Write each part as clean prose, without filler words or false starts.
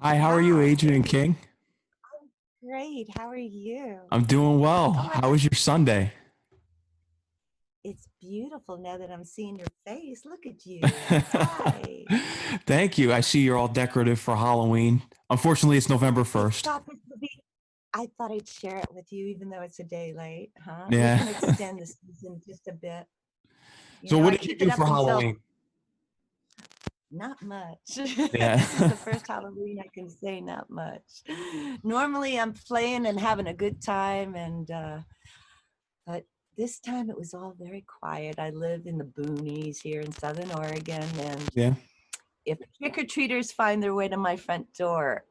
Hi, how are you, Hi. Adrienne King? Great. How are you? I'm doing well. Oh my How God. was your Sunday? It's beautiful now that I'm seeing your face. Look at you. Hi. Thank you. I see you're all decorative for Halloween. Unfortunately, it's November I 1st. thought this would be, I thought I'd share it with you, even though it's a day late, huh? We Yeah. can extend the season just a bit. So what I did you keep it do up for until Halloween? not much. Yeah. This is the first Halloween I can say not much. Normally I'm playing and having a good time but this time it was all very quiet. I live in the boonies here in Southern Oregon, and Yeah. if trick-or-treaters find their way to my front door,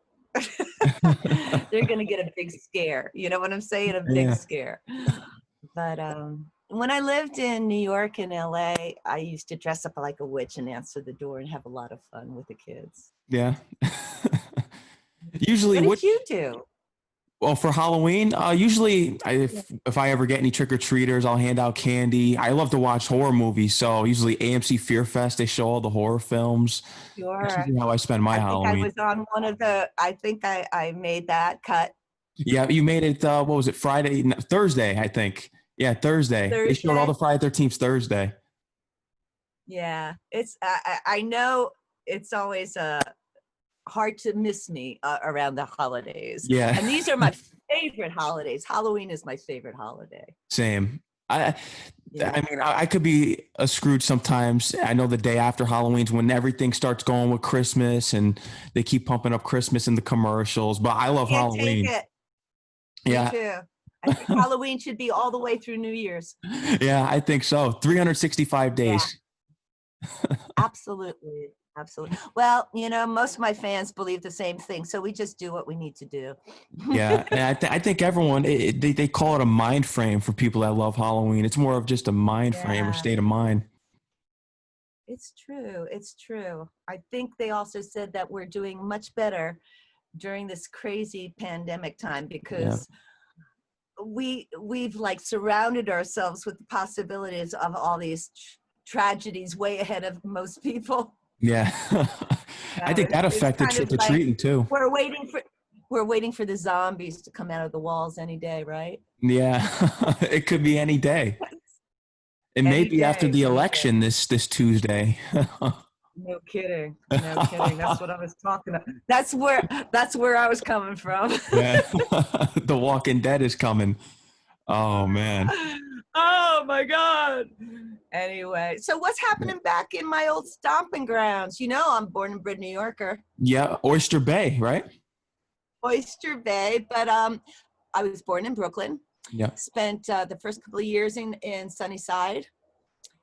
they're gonna get a big scare. You know what I'm saying? A big Yeah. scare. But when I lived in New York and LA, I used to dress up like a witch and answer the door and have a lot of fun with the kids. Yeah. Usually, What did you which do? well for Halloween, usually Yeah. if I ever get any trick or treaters, I'll hand out candy. I love to watch horror movies, so usually AMC Fear Fest they show all the horror films. That's Sure. usually how I spend my I think I Halloween. was on one of the, I think I made that cut Yeah, you made it. What was it? Friday, no, Thursday, I think. Yeah, Thursday. They showed all the Thursday. Friday 13th Thursday. Yeah, I know it's always hard to miss me around the holidays. Yeah, And these are my favorite holidays. Halloween is my favorite holiday. same. I, Yeah. I mean, I could be a Scrooge sometimes. I know the day after Halloween's when everything starts going with Christmas and they keep pumping up Christmas in the commercials. But I love Can't take Halloween. it. Me Yeah, too. I think Halloween should be all the way through New Year's. yeah, I think so. 365 Yeah, days. absolutely. Absolutely. Well, most of my fans believe the same thing. So we just do what we need to do. Yeah, and I think everyone they call it a mind frame for people that love Halloween. It's more of just a mind frame or Yeah. state of mind. It's true. It's true. I think they also said that we're doing much better during this crazy pandemic time Yeah, because we've like surrounded ourselves with the possibilities of all these tragedies way ahead of most people. yeah. I think that It's affected kind of trick or like treating too. we're waiting for we're waiting for the zombies to come out of the walls any day, right? Yeah, it could be any day. It may Any be after day, the any day. election this Tuesday. No kidding. No kidding. That's what I was talking about. That's where I was coming from. Yeah, The Walking Dead is coming. Oh man. Oh my God. Anyway, so what's happening back in my old stomping grounds? I'm born and bred New Yorker, Yeah, Oyster Bay, right? Oyster Bay, but I was born in Brooklyn, Yeah, spent the first couple of years in Sunnyside,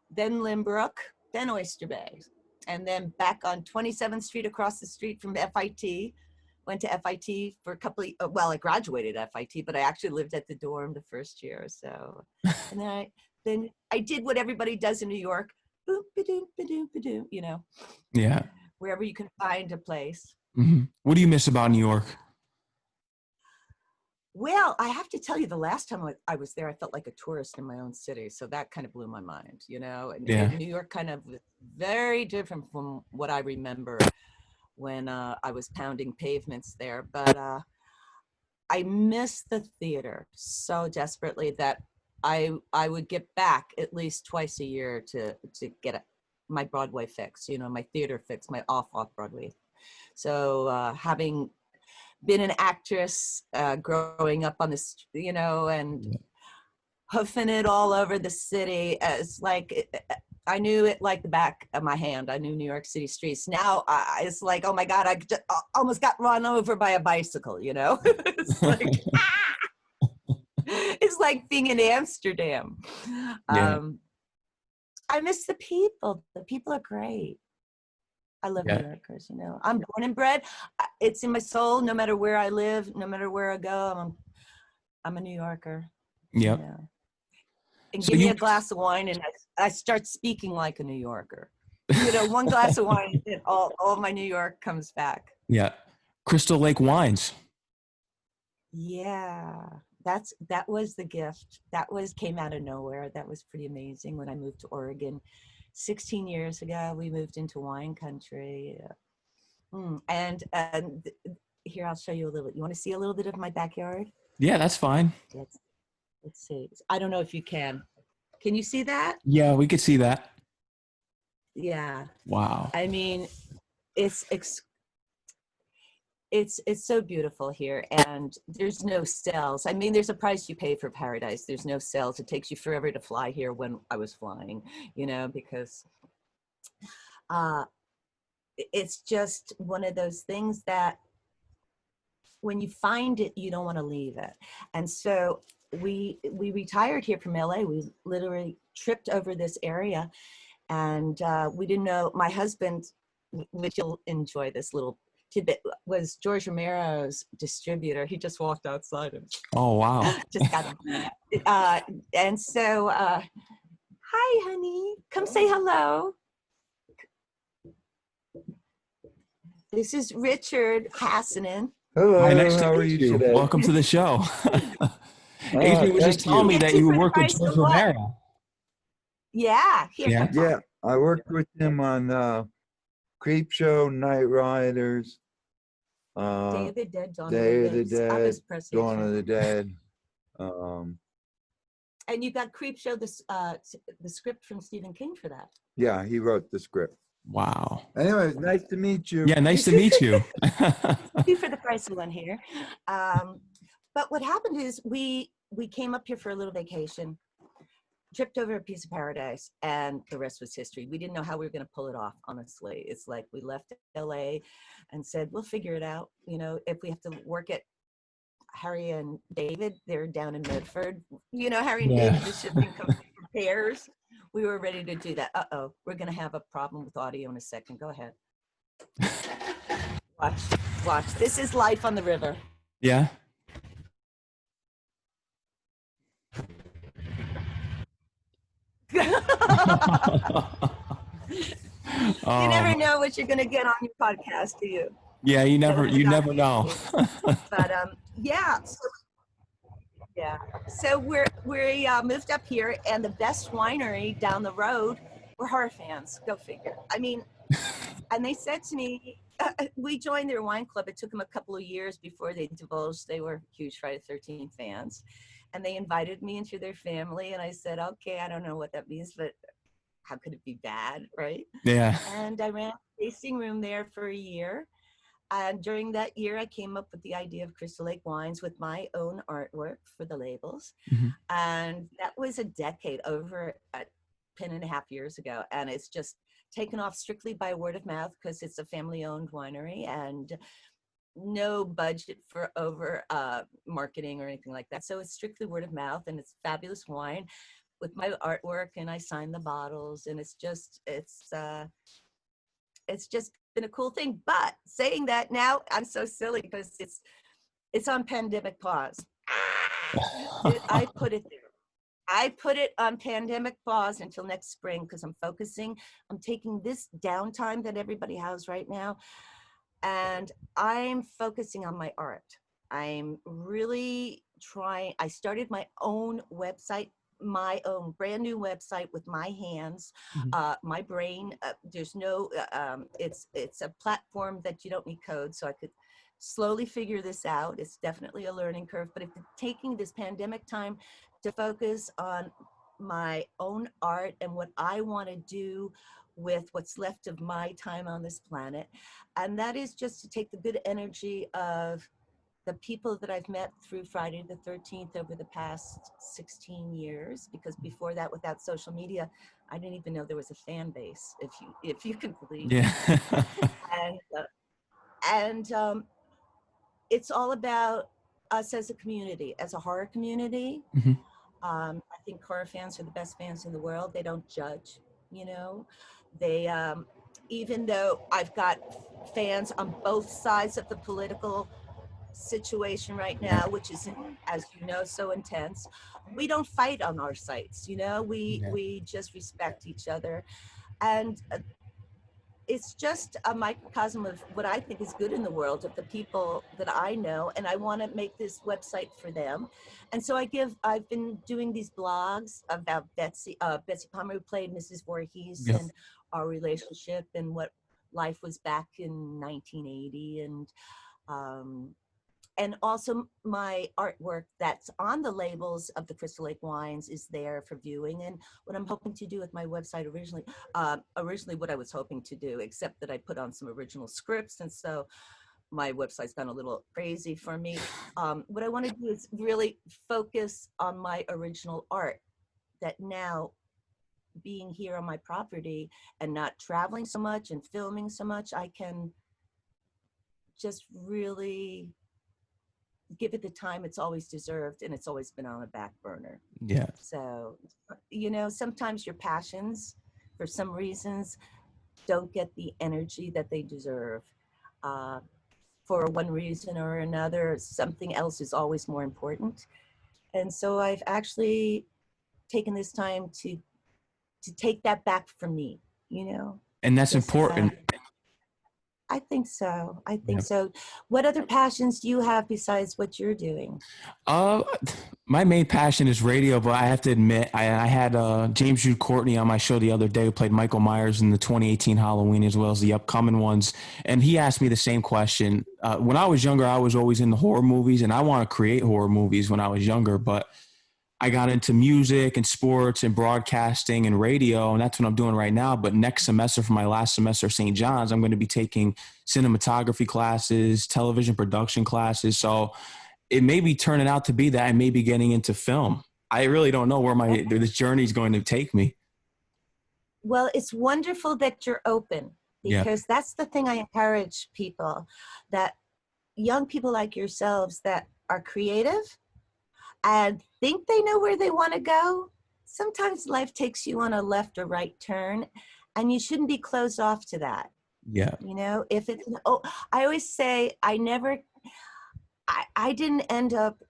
then Limbrook, then Oyster Bay, and then back on 27th Street across the street from FIT. Went to FIT for a couple of, well, I graduated FIT, but I actually lived at the dorm the first year or so. And then I did what everybody does in New York, boom, ba-doom, ba-doom, ba-doom, yeah. wherever you can find a place. What do you miss about New York? Well, I have to tell you, the last time I was there, I felt like a tourist in my own city. So that kind of blew my mind, Yeah, and New York kind of was very different from what I remember when I was pounding pavements there. But I miss the theater so desperately that I would get back at least twice a year to get my Broadway fix, my theater fix, my off Broadway. So having been an actress, growing up on this, and hoofing it all over the city, it's like I knew it like the back of my hand. I knew New York City streets. Now it's like, oh my God, I just almost got run over by a bicycle. It's like it's like being in Amsterdam. yeah, Um, I miss the people. The people are great. I love New yeah, Yorkers. I'm born and bred. It's in my soul. No matter where I live, no matter where I go, I'm a New Yorker. You yeah. know. And So give me you, a glass of wine, and I start speaking like a New Yorker. One glass of wine, and all my New York comes back. yeah, Crystal Lake wines. Yeah, that was the gift. That came out of nowhere. That was pretty amazing. When I moved to Oregon 16 years ago, we moved into wine country. And here, I'll show you a little. You want to see a little bit of my backyard? Yeah, that's fine. Let's see. I don't know if you can. Can you see that? Yeah, we could see that. Yeah. Wow. I mean, it's it's so beautiful here, and there's no cells. I mean, there's a price you pay for paradise. There's no cells. It takes you forever to fly here when I was flying, because uh, it's just one of those things that when you find it, you don't want to leave it. And so we retired here from LA. We literally tripped over this area, and we didn't know. My husband, which you'll enjoy this little tidbit, was George Romero's distributor. He just walked outside and Oh, wow. just got him. And so, hi, honey, come say hello. This is Richard Hassanen. Hello, Hi, nice to how are meet you you. today? Welcome to the show. Adrienne was just Thank telling you. me that you work with George Romero. Yeah, here. Yeah. Yeah, I worked with him on Creep Show, Night Riders, Day of the Dead, Dawn Day of of the the Dead. I Dead, was press Dawn of agent. the Dead. And you got Creepshow, the script from Stephen King for that. Yeah, he wrote the script. Wow. Anyway, nice to meet you. Yeah, nice to meet you. Two for the price of one here. But what happened is we came up here for a little vacation, tripped over a piece of paradise, and the rest was history. We didn't know how we were going to pull it off, honestly. It's like we left LA and said, we'll figure it out. If we have to work at Harry and David, they're down in Medford. Harry and Yeah. David, the shipping company for pairs. We were ready to do that. Uh-oh, we're going to have a problem with audio in a second. Go ahead. Watch. This is life on the river. Yeah. You never Um, know what you're going to get on your podcast, do you? yeah, you So we got never know. But yeah. So we moved up here, and the best winery down the road were horror fans. Go figure. I mean, and they said to me, we joined their wine club. It took them a couple of years before they divulged they were huge Friday the 13th fans. And they invited me into their family. And I said, okay, I don't know what that means, but how could it be bad, right? Yeah. And I ran a tasting room there for a year. And during that year, I came up with the idea of Crystal Lake Wines with my own artwork for the labels. Mm-hmm. And that was a decade, over 10.5 years ago. And it's just taken off strictly by word of mouth because it's a family-owned winery and no budget for over marketing or anything like that. So it's strictly word of mouth, and it's fabulous wine with my artwork, and I sign the bottles, and it's just been a cool thing. But saying that, now I'm so silly because it's on pandemic pause. I put it there. I put it on pandemic pause until next spring because I'm taking this downtime that everybody has right now, and I'm focusing on my art. I'm really trying. I started my own website, my own brand new website with my hands, my brain. There's no, it's a platform that you don't need code, so I could slowly figure this out. It's definitely a learning curve, but if taking this pandemic time to focus on my own art and what I want to do with what's left of my time on this planet. And that is just to take the good energy of the people that I've met through Friday the 13th over the past 16 years, because before that, without social media, I didn't even know there was a fan base, if you can believe it. Yeah. And it's all about us as a community, as a horror community. Mm-hmm. I think horror fans are the best fans in the world. They don't judge, They, even though I've got fans on both sides of the political situation right now, which is, as you know, so intense, we don't fight on our sites. We just respect each other, and it's just a microcosm of what I think is good in the world, of the people that I know, and I want to make this website for them. And so I've been doing these blogs about Betsy Palmer, who played Mrs. Voorhees, and our relationship and what life was back in 1980, and also my artwork that's on the labels of the Crystal Lake wines is there for viewing. And what I'm hoping to do with my website originally what I was hoping to do, except that I put on some original scripts, and so my website's gone a little crazy for me. What I want to do is really focus on my original art, that now being here on my property and not traveling so much and filming so much, I can just really give it the time it's always deserved, and it's always been on a back burner. Yeah. So, you know, sometimes your passions, for some reasons, don't get the energy that they deserve. For one reason or another, something else is always more important. And so I've actually taken this time to take that back from me, you know. And that's important. I think so. I think Yeah. so. What other passions do you have besides what you're doing? My main passion is radio, but I have to admit, I had James Jude Courtney on my show the other day, who played Michael Myers in the 2018 Halloween as well as the upcoming ones. And he asked me the same question. When I was younger, I was always into horror movies, and I want to create horror movies when I was younger, but I got into music and sports and broadcasting and radio, and that's what I'm doing right now. But next semester, for my last semester at St. John's, I'm going to be taking cinematography classes, television production classes. So it may be turning out to be that I may be getting into film. I really don't know where this journey is going to take me. Well, it's wonderful that you're open, because that's the thing I encourage people, that young people like yourselves that are creative and think they know where they want to go. Sometimes life takes you on a left or right turn, and you shouldn't be closed off to that. Yeah. You know, if it's, I always say I didn't end up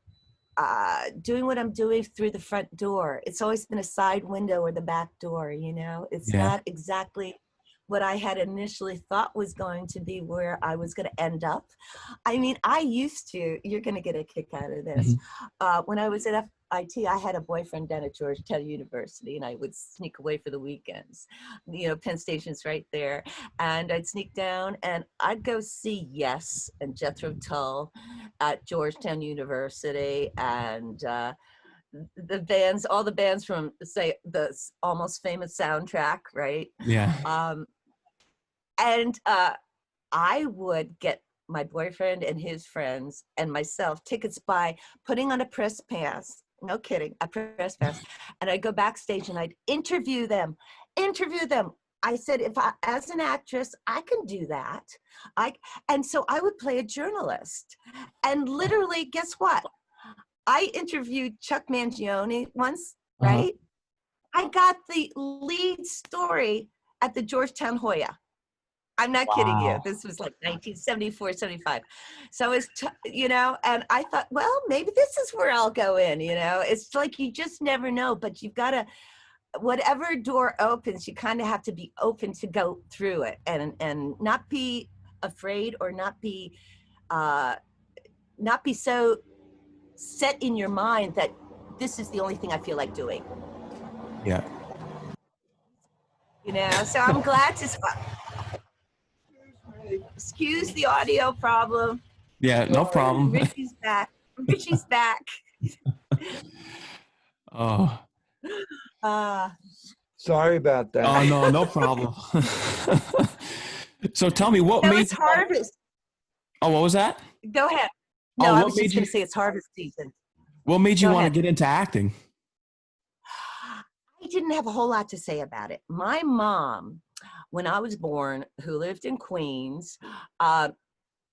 doing what I'm doing through the front door. It's always been a side window or the back door, you know. It's not exactly what I had initially thought was going to be where I was going to end up. I mean, you're going to get a kick out of this. When I was at FIT, I had a boyfriend down at Georgetown University, and I would sneak away for the weekends. You know, Penn Station's right there. And I'd sneak down and I'd go see Yes and Jethro Tull at Georgetown University, and the bands, all the bands from, say, the Almost Famous soundtrack, right? Yeah. And I would get my boyfriend and his friends and myself tickets by putting on a press pass. No kidding, a press pass. And I'd go backstage and I'd interview them. I said, as an actress, I can do that. And so I would play a journalist. And literally, guess what? I interviewed Chuck Mangione once, right? I got the lead story at the Georgetown Hoya. I'm not kidding you. This was like 1974, 75. So it's, you know, and I thought, well, maybe this is where I'll go in, you know. It's like you just never know, but you've got to, whatever door opens, you kind of have to be open to go through it, and not be afraid, or not be so set in your mind that this is the only thing I feel like doing. Yeah. You know, so I'm glad to excuse the audio problem. Yeah, no problem. Richie's back. Richie's back. Oh. Sorry about that. Oh, no problem. So tell me, what made it's harvest. Oh, what was that? Go ahead. No, I was made just going to say it's harvest season. What made you Go want ahead. to get into acting? I didn't have a whole lot to say about it. My mom, when I was born, who lived in Queens,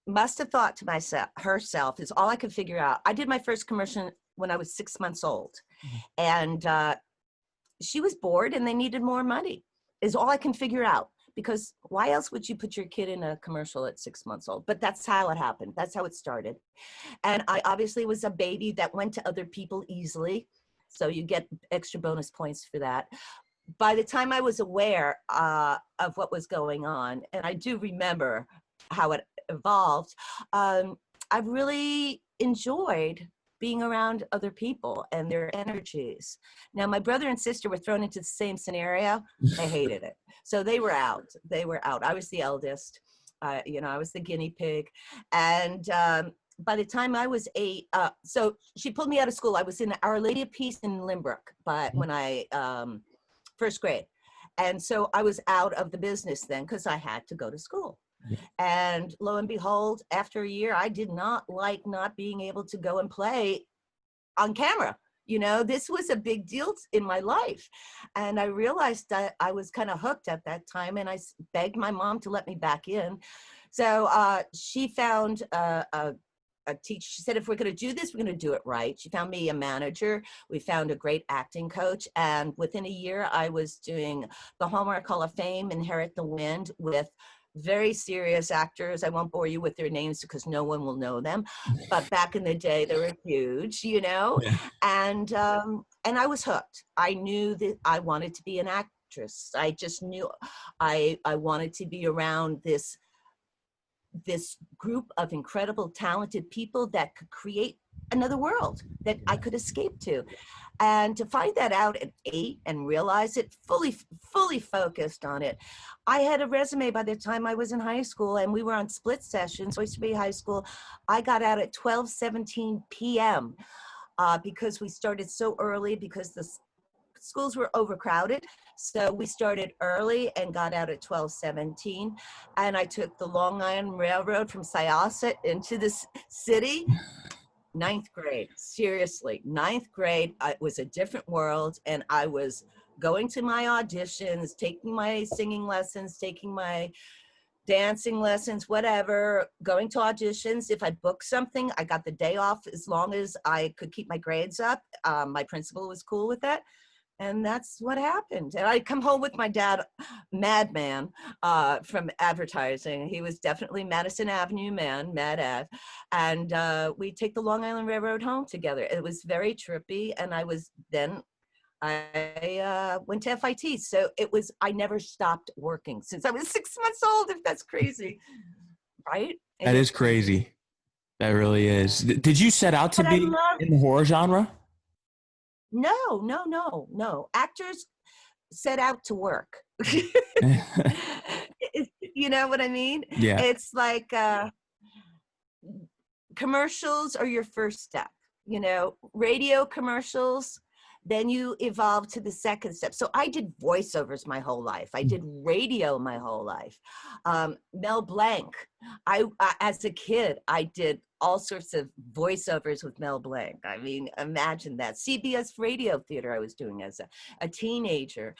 must have thought to herself, is all I could figure out. I did my first commercial when I was 6 months old, and she was bored and they needed more money, is all I can figure out. Because why else would you put your kid in a commercial at 6 months old? But that's how it happened. That's how it started. And I obviously was a baby that went to other people easily. So you get extra bonus points for that. By the time I was aware of what was going on, and I do remember how it evolved, I really enjoyed being around other people and their energies. Now, my brother and sister were thrown into the same scenario. They hated it. So they were out. I was the eldest. I was the guinea pig. And by the time I was 8, so she pulled me out of school. I was in Our Lady of Peace in Limbrook, but when I, first grade. And so I was out of the business then because I had to go to school. And lo and behold, after a year, I did not like not being able to go and play on camera. This was a big deal in my life. And I realized that I was kind of hooked at that time, and I begged my mom to let me back in. So she found a teacher. She said, if we're going to do this, we're going to do it right. She found me a manager. We found a great acting coach. And within a year, I was doing the Hallmark Hall of Fame, Inherit the Wind, with very serious actors. I won't bore you with their names because no one will know them. But back in the day, they were huge, Yeah. and I was hooked. I knew that I wanted to be an actress. I just knew I wanted to be around this group of incredible, talented people that could create another world that I could escape to. And to find that out at 8 and realize it, fully focused on it. I had a resume by the time I was in high school, and we were on split sessions, Oyster Bay High School. I got out at 12:17 p.m. Because we started so early because the schools were overcrowded. So we started early and got out at 12:17. And I took the Long Island Railroad from Syosset into the city. 9th grade, seriously, 9th grade, it was a different world. And I was going to my auditions, taking my singing lessons, taking my dancing lessons, whatever, going to auditions. If I booked something, I got the day off as long as I could keep my grades up. My principal was cool with that. And that's what happened. And I'd come home with my dad, madman, from advertising. He was definitely Madison Avenue man, Mad Ave. And we'd take the Long Island Railroad home together. It was very trippy. And I went to FIT. So I never stopped working since I was 6 months old, if that's crazy, right? That is crazy. That really is. Did you set out to be in the horror genre? No. Actors set out to work. You know what I mean? Yeah. It's like commercials are your first step, radio commercials. Then you evolve to the second step. So I did voiceovers my whole life. I did radio my whole life. Mel Blanc. As a kid, I did all sorts of voiceovers with Mel Blanc. I mean, imagine that. CBS radio theater I was doing as a teenager.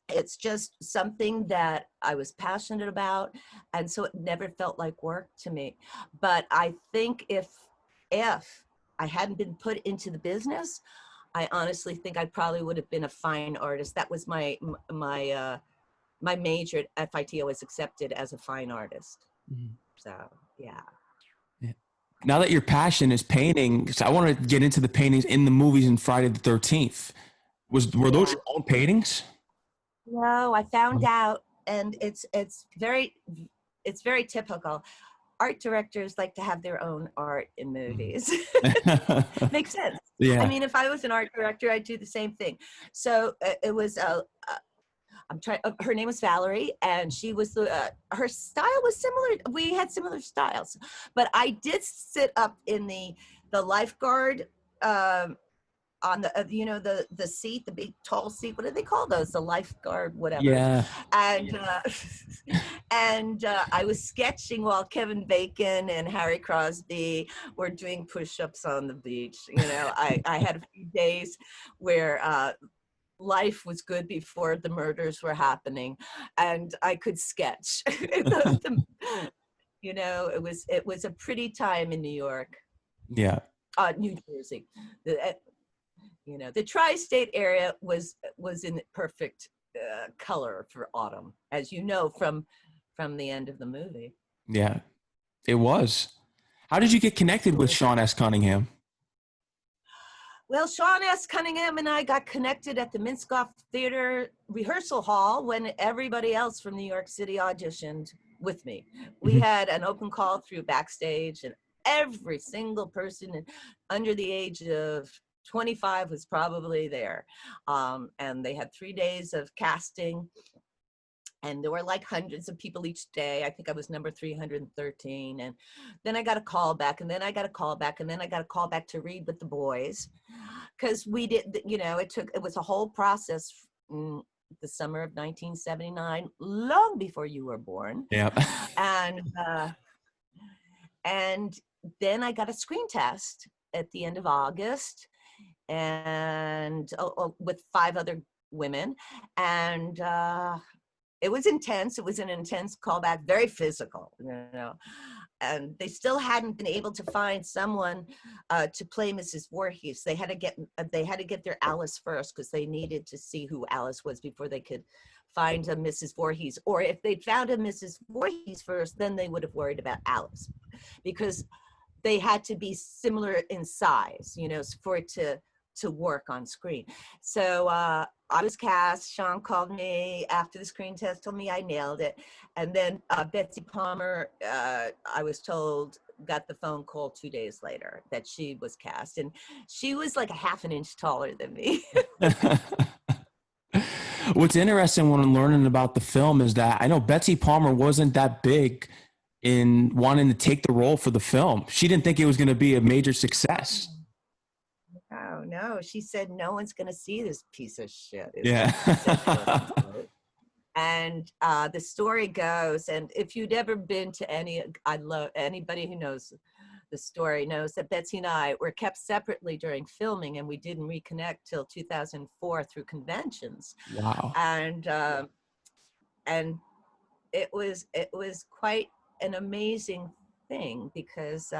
It's just something that I was passionate about. And so it never felt like work to me. But I think if I hadn't been put into the business, I honestly think I probably would have been a fine artist. That was my major at FIT. I was accepted as a fine artist. Mm-hmm. So, yeah. Now that your passion is painting, because I want to get into the paintings in the movies in Friday the 13th. Were those your own paintings? No, I found out, and it's very typical. Art directors like to have their own art in movies. Makes sense. Yeah. I mean, if I was an art director, I'd do the same thing. So it was, her name was Valerie, and she was her style was similar. We had similar styles, but I did sit up in the lifeguard, on the seat, the big tall seat. What do they call those? The lifeguard, whatever. Yeah. And I was sketching while Kevin Bacon and Harry Crosby were doing push-ups on the beach. I had a few days where life was good before the murders were happening, and I could sketch. It was a pretty time in New York. Yeah. New Jersey. The tri-state area was in perfect color for autumn, as you know from the end of the movie. Yeah, it was. How did you get connected with Sean S Cunningham? Well, Sean S Cunningham and I got connected at the Minskoff Theater rehearsal hall when everybody else from New York City auditioned with me. We had an open call through Backstage, and every single person under the age of 25 was probably there. And they had 3 days of casting. And there were like hundreds of people each day. I think I was number 313. And then I got a call back, and then I got a call back, and then I got a call back to read with the boys. Because we did, you know, it was a whole process. The summer of 1979, long before you were born. Yeah. And then I got a screen test at the end of August, and with 5 other women. And it was intense. It was an intense callback, very physical, you know. And they still hadn't been able to find someone to play Mrs. Voorhees. They had to get their Alice first, because they needed to see who Alice was before they could find a Mrs. Voorhees. Or if they found a Mrs. Voorhees first, then they would have worried about Alice, because they had to be similar in size, you know, for it to work on screen. So I was cast. Sean called me after the screen test, told me I nailed it. And then Betsy Palmer, I was told, got the phone call 2 days later that she was cast. And she was like a half an inch taller than me. What's interesting when I'm learning about the film is that I know Betsy Palmer wasn't that big in wanting to take the role for the film. She didn't think it was going to be a major success. Oh, no. She said, no one's going to see this piece of shit. Yeah. And the story goes, and if you'd ever been to anybody who knows the story knows that Betsy and I were kept separately during filming, and we didn't reconnect till 2004 through conventions. Wow. And it was quite an amazing thing, because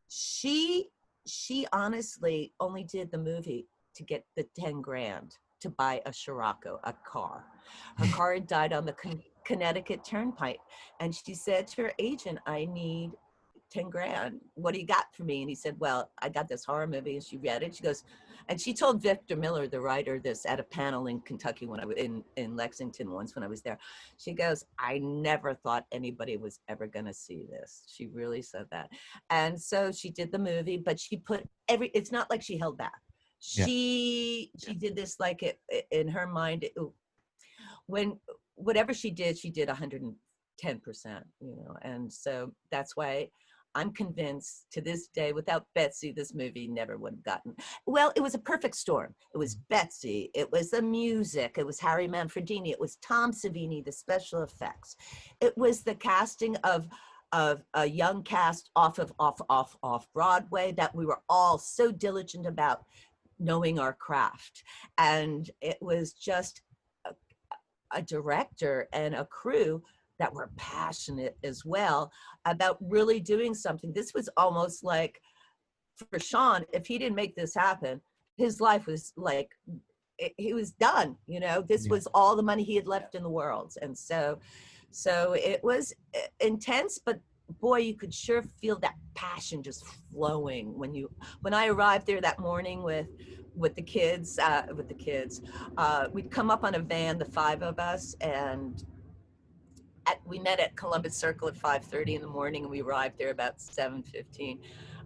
she honestly only did the movie to get the 10 grand to buy a Scirocco, a car. Her car had died on the Connecticut Turnpike, and she said to her agent, I need 10 grand. What do you got for me? And he said, well, I got this horror movie. And she read it. She goes, and she told Victor Miller, the writer, this at a panel in Kentucky when I was in Lexington once when I was there. She goes, I never thought anybody was ever going to see this. She really said that. And so she did the movie, but she put it's not like she held back. She did this like it in her mind. When whatever she did 110%, you know. And so that's why I'm convinced to this day, without Betsy, this movie never would have gotten. Well, it was a perfect storm. It was Betsy, it was the music, it was Harry Manfredini, it was Tom Savini, the special effects. It was the casting of a young cast off Broadway that we were all so diligent about knowing our craft. And it was just a director and a crew that were passionate as well about really doing something. This was almost like, for Sean, if he didn't make this happen, his life was like, he was done, you know. This was all the money he had left in the world. And so it was intense, but boy, you could sure feel that passion just flowing when I arrived there that morning with the kids, we'd come up on a van, the 5 of us, and we met at Columbus Circle at 5:30 in the morning, and we arrived there about 7:15.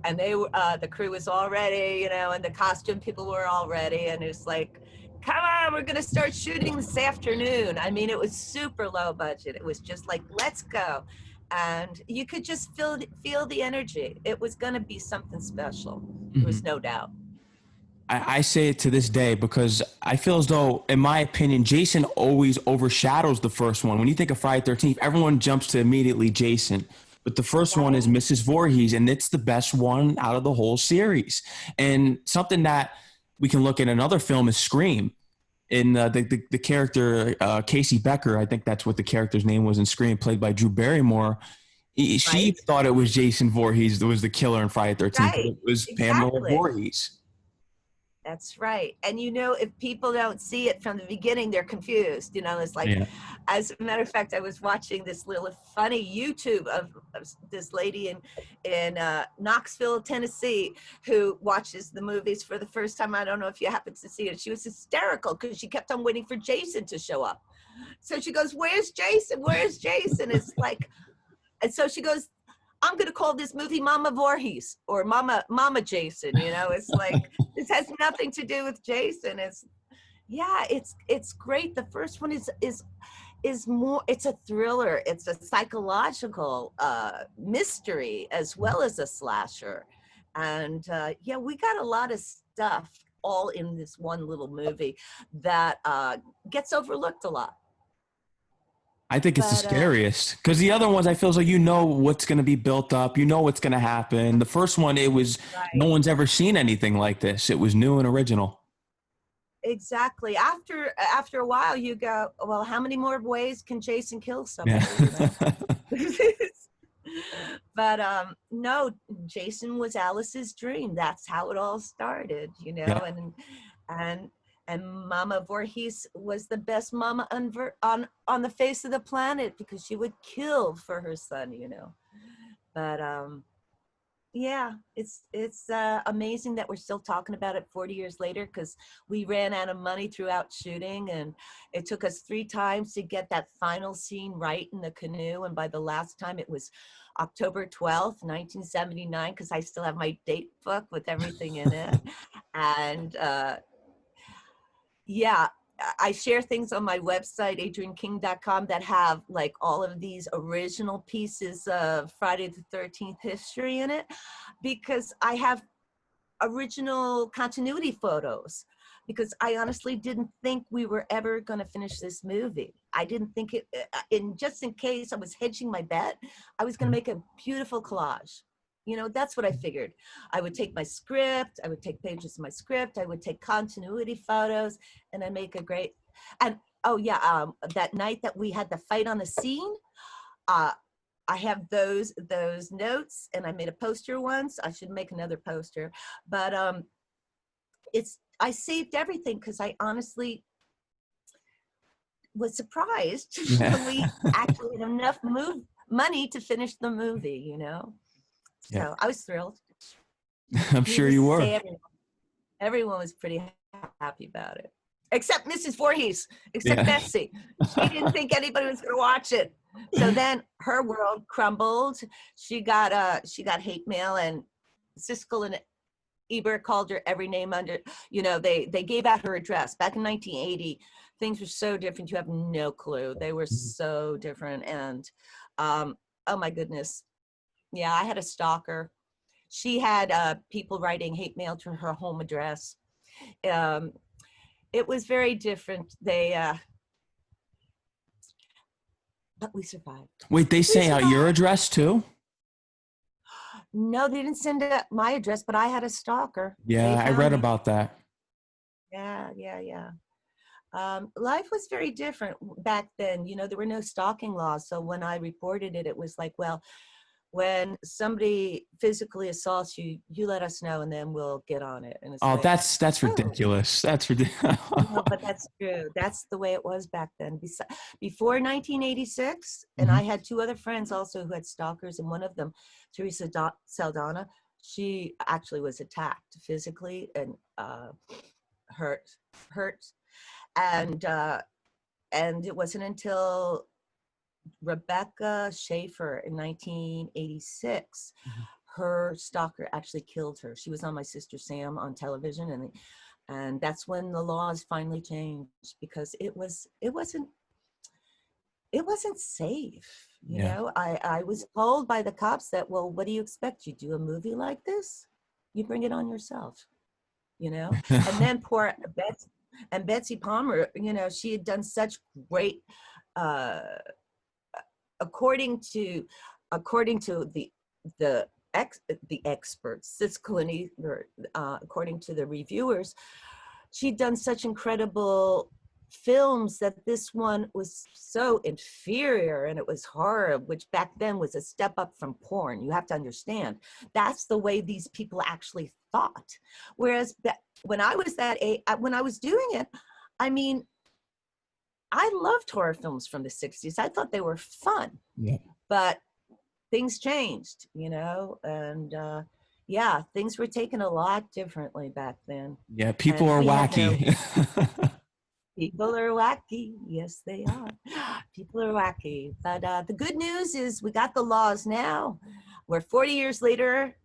And the crew was all ready, you know, and the costume people were all ready, and it was like, come on, we're gonna start shooting this afternoon. I mean, it was super low budget. It was just like, let's go. And you could just feel the energy. It was gonna be something special. There was no doubt. I say it to this day because I feel as though, in my opinion, Jason always overshadows the first one. When you think of Friday the 13th, everyone jumps to immediately Jason. But the first one is Mrs. Voorhees, and it's the best one out of the whole series. And something that we can look at another film is Scream. In the character Casey Becker, I think that's what the character's name was in Scream, played by Drew Barrymore. She thought it was Jason Voorhees that was the killer in Friday the 13th. Right. But it was Pamela Voorhees. That's right. And you know, if people don't see it from the beginning, they're confused. You know, it's like, as a matter of fact, I was watching this little funny YouTube of this lady in Knoxville, Tennessee, who watches the movies for the first time. I don't know if you happen to see it. She was hysterical because she kept on waiting for Jason to show up. So she goes, where's Jason? Where's Jason? It's like, and so she goes, I'm going to call this movie Mama Voorhees or Mama Jason. You know, it's like, this has nothing to do with Jason. It's great. The first one is more, it's a thriller. It's a psychological mystery as well as a slasher. And yeah, we got a lot of stuff all in this one little movie that gets overlooked a lot. I think it's the scariest because the other ones, I feel like you know what's going to be built up. You know what's going to happen. The first one, it was no one's ever seen anything like this. It was new and original. Exactly. After a while, you go, well, how many more ways can Jason kill somebody? Yeah. You know? But no, Jason was Alice's dream. That's how it all started, you know. Yeah. And Mama Voorhees was the best mama on the face of the planet because she would kill for her son, you know. But yeah, it's amazing that we're still talking about it 40 years later, because we ran out of money throughout shooting, and it took us 3 times to get that final scene right in the canoe. And by the last time, it was October 12th, 1979, because I still have my date book with everything in it. And yeah, I share things on my website, adrienneking.com, that have like all of these original pieces of Friday the 13th history in it, because I have original continuity photos, because I honestly didn't think we were ever going to finish this movie. I didn't think it, just in case I was hedging my bet, I was going to make a beautiful collage. You know, that's what I figured. I would take my script, I would take pages of my script, I would take continuity photos, and I make a great, and oh yeah, that night that we had the fight on the scene, I have those notes, and I made a poster once. I should make another poster, but I saved everything because I honestly was surprised when we actually had enough money to finish the movie, you know? So I was thrilled. I'm sure you were. Everyone was pretty happy about it, except Mrs. Voorhees, except Betsy. She didn't think anybody was going to watch it. So then her world crumbled. She got hate mail, and Siskel and Ebert called her every name under, you know, they gave out her address. Back in 1980, things were so different. You have no clue. They were so different. And oh my goodness. Yeah, I had a stalker. She had people writing hate mail to her home address. It was very different. But we survived. Wait, they say out your address too? No, they didn't send out my address, but I had a stalker. Yeah, I read about that. Yeah. Life was very different back then. You know, there were no stalking laws. So when I reported it, it was like, well, when somebody physically assaults you, you let us know, and then we'll get on it. And it's like, that's ridiculous. That's ridiculous. No, but that's true. That's the way it was back then. Before 1986, and I had 2 other friends also who had stalkers, and one of them, Teresa Saldana, she actually was attacked physically and hurt, and it wasn't until Rebecca Schaefer in 1986, her stalker actually killed her. She was on My Sister Sam on television, and that's when the laws finally changed, because it wasn't safe. You know, I was told by the cops that, well, what do you expect? You do a movie like this, you bring it on yourself, you know? And then poor Betsy Palmer, you know, she had done such great, according to the experts, Siskel and Ebert, according to the reviewers, she'd done such incredible films that this one was so inferior, and it was horror, which back then was a step up from porn. You have to understand, that's the way these people actually thought. Whereas when I was that age, when I was doing it, I mean, I loved horror films from the 60s. I thought they were fun, but things changed, you know, and yeah, things were taken a lot differently back then. Yeah, people are wacky. People are wacky. Yes, they are. People are wacky. But the good news is we got the laws now. where 40 years later,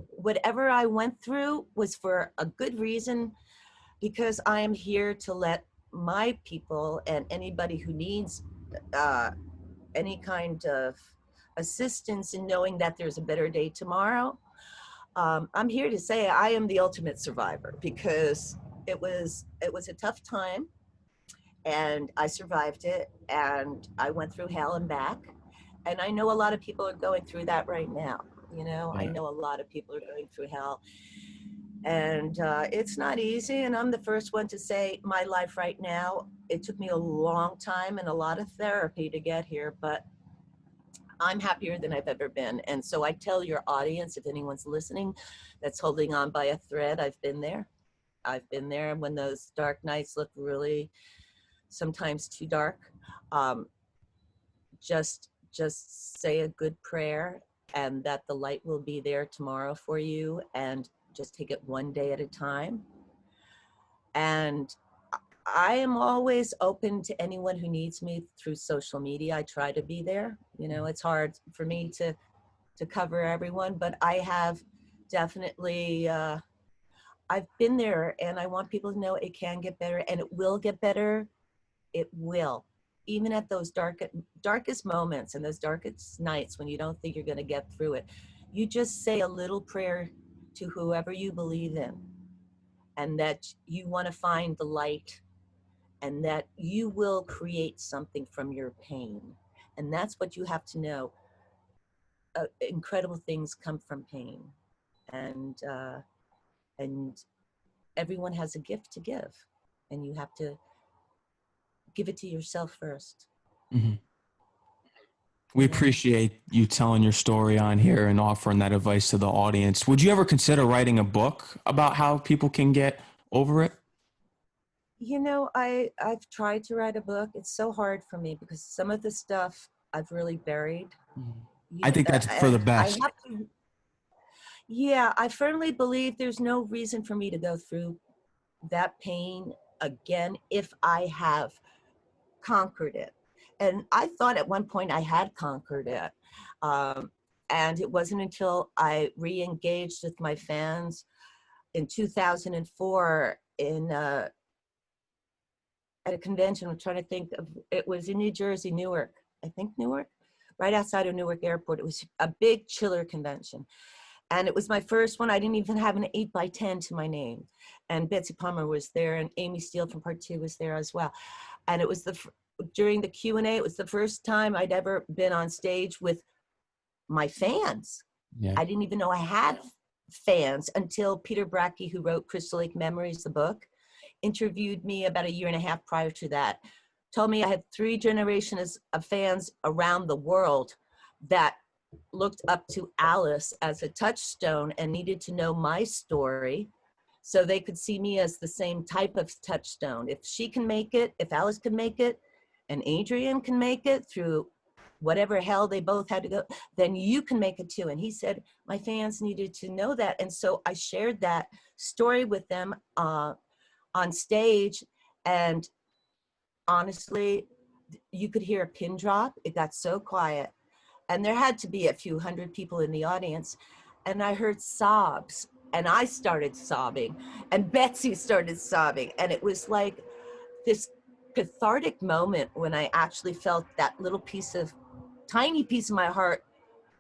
whatever I went through was for a good reason, because I am here to let my people and anybody who needs any kind of assistance in knowing that there's a better day tomorrow. I'm here to say I am the ultimate survivor, because it was a tough time, and I survived it, and I went through hell and back. And I know a lot of people are going through that right now. You know, I Yeah. know a lot of people are going through hell, and it's not easy. And I'm the first one to say my life right now, it took me a long time and a lot of therapy to get here, but I'm happier than I've ever been. And so I tell your audience, if anyone's listening that's holding on by a thread, I've been there. I've been there when those dark nights look really sometimes too dark. Um, just say a good prayer, and that the light will be there tomorrow for you, and just take it one day at a time. And I am always open to anyone who needs me through social media. I try to be there. You know, it's hard for me to cover everyone, but I have definitely, I've been there, and I want people to know it can get better, and it will get better. It will. Even at those darkest moments and those darkest nights when you don't think you're going to get through it, you just say a little prayer to whoever you believe in, and that you want to find the light, and that you will create something from your pain. And that's what you have to know. Incredible things come from pain, and everyone has a gift to give, and you have to give it to yourself first. Mhm. We appreciate you telling your story on here and offering that advice to the audience. Would you ever consider writing a book about how people can get over it? You know, I've tried to write a book. It's so hard for me because some of the stuff I've really buried. I think that's for the And I best. have to, yeah, I firmly believe there's no reason for me to go through that pain again if I have conquered it. And I thought at one point I had conquered it. Um, and it wasn't until I re-engaged with my fans in 2004 at a convention. I'm trying to think of, it was in New Jersey, Newark, I think Newark, right outside of Newark Airport. It was a big chiller convention. And it was my first one. I didn't even have an 8x10 to my name. And Betsy Palmer was there, and Amy Steele from Part 2 was there as well. And it was during the Q&A, it was the first time I'd ever been on stage with my fans. Yeah. I didn't even know I had fans until Peter Brackey, who wrote Crystal Lake Memories, the book, interviewed me about a year and a half prior to that, told me I had 3 generations of fans around the world that looked up to Alice as a touchstone and needed to know my story so they could see me as the same type of touchstone. If she can make it, if Alice can make it, and Adrienne can make it through whatever hell they both had to go, then you can make it too. And he said, my fans needed to know that. And so I shared that story with them on stage. And honestly, you could hear a pin drop. It got so quiet. And there had to be a few hundred people in the audience. And I heard sobs. And I started sobbing. And Betsy started sobbing. And it was like this cathartic moment when I actually felt that little tiny piece of my heart,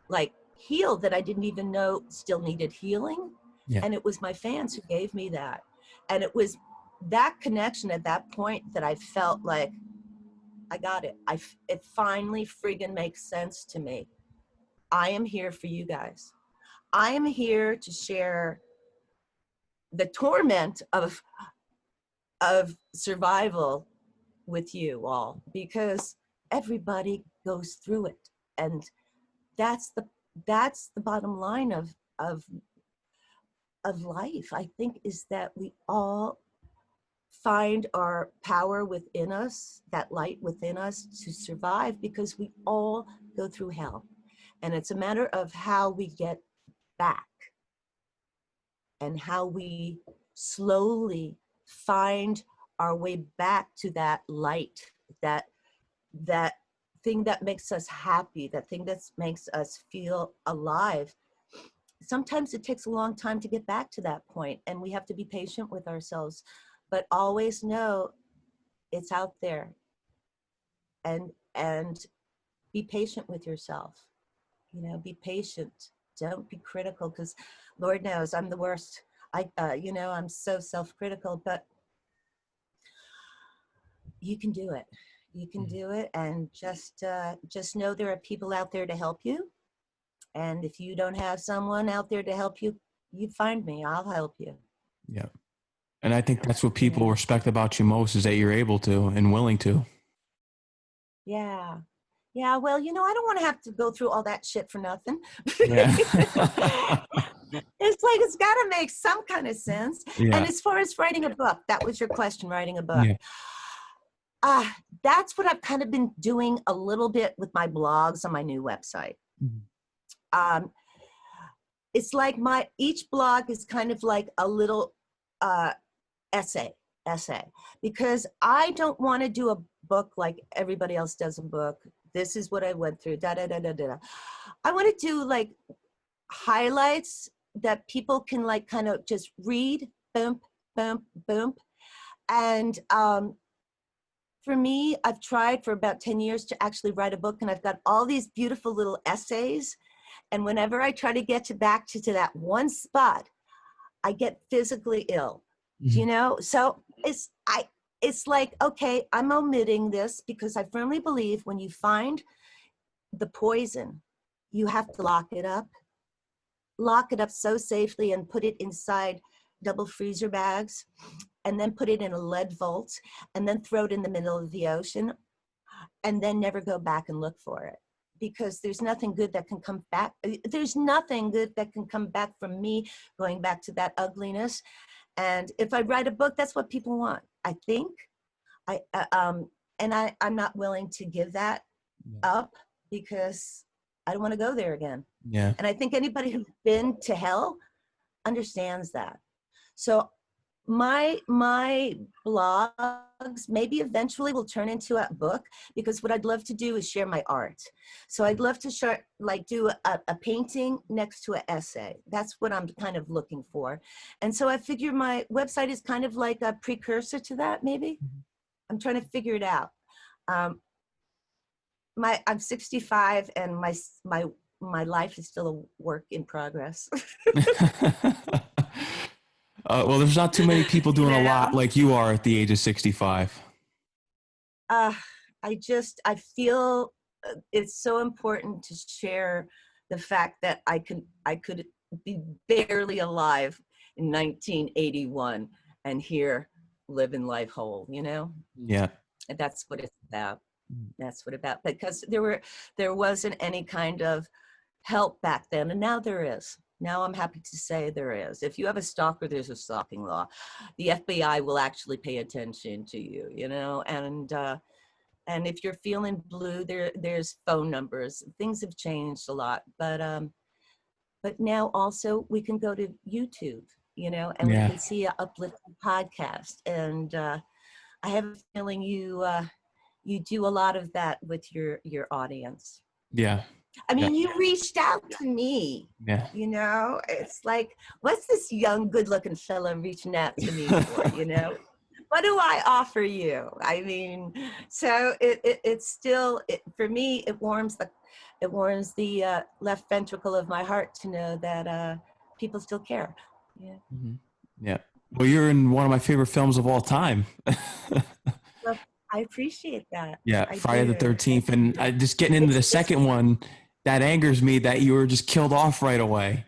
like healed, that I didn't even know still needed healing. Yeah. And it was my fans who gave me that. And it was that connection at that point that I felt like, I got it. It finally friggin' makes sense to me. I am here for you guys. I am here to share the torment of survival with you all, because everybody goes through it. And that's the bottom line of life, I think, is that we all find our power within us, that light within us, to survive, because we all go through hell. And it's a matter of how we get back and how we slowly find our way back to that light, that thing that makes us happy, that thing that makes us feel alive, sometimes it takes a long time to get back to that point, and we have to be patient with ourselves, but always know it's out there, and be patient with yourself. Be patient. Don't be critical, because Lord knows I'm the worst. I'm so self-critical, but you can do it. You can do it, and just know there are people out there to help you. And if you don't have someone out there to help you, you find me. I'll help you. Yeah. And I think that's what people respect about you most, is that you're able to and willing to. Yeah. Yeah. Well, I don't want to have to go through all that shit for nothing. Yeah. It's like, it's got to make some kind of sense. Yeah. And as far as writing a book, that was your question, writing a book. Yeah. That's what I've kind of been doing a little bit with my blogs on my new website. Mm-hmm. It's like each blog is kind of like a little essay, because I don't want to do a book like everybody else does a book. This is what I went through, da da da da da. I want to do like highlights that people can like kind of just read, boom, boom, boom. And for me, I've tried for about 10 years to actually write a book, and I've got all these beautiful little essays. And whenever I try to get back to that one spot, I get physically ill. Mm-hmm. So it's like, okay, I'm omitting this because I firmly believe when you find the poison, you have to lock it up so safely, and put it inside double freezer bags, and then put it in a lead vault, and then throw it in the middle of the ocean, and then never go back and look for it. Because there's nothing good that can come back. There's nothing good that can come back from me going back to that ugliness. And if I write a book, that's what people want, I think. I'm not willing to give that up, because I don't want to go there again. Yeah. And I think anybody who's been to hell understands that. So my blogs maybe eventually will turn into a book, because what I'd love to do is share my art. So I'd love to share, like do a painting next to an essay. That's what I'm kind of looking for. And so I figure my website is kind of like a precursor to that, maybe. I'm trying to figure it out. I'm 65, and my life is still a work in progress. Well, there's not too many people doing a lot like you are at the age of 65. I feel it's so important to share the fact that I could be barely alive in 1981 and here living life whole, Yeah. And that's what it's about. That's what about, because there wasn't any kind of help back then, and now there is. Now I'm happy to say there is. If you have a stalker, there's a stalking law. The FBI will actually pay attention to you, and if you're feeling blue, there's phone numbers. Things have changed a lot, but now also we can go to YouTube, and we can see an uplifting podcast. And I have a feeling you do a lot of that with your audience. Yeah. I mean, you reached out to me. Yeah. It's like, what's this young, good-looking fellow reaching out to me for? What do I offer you? I mean, so it's still, for me, it warms the left ventricle of my heart to know that people still care. Yeah. Mm-hmm. Yeah. Well, you're in one of my favorite films of all time. Well, I appreciate that. Yeah, I Friday the do. 13th, and just getting into the second one, that angers me that you were just killed off right away.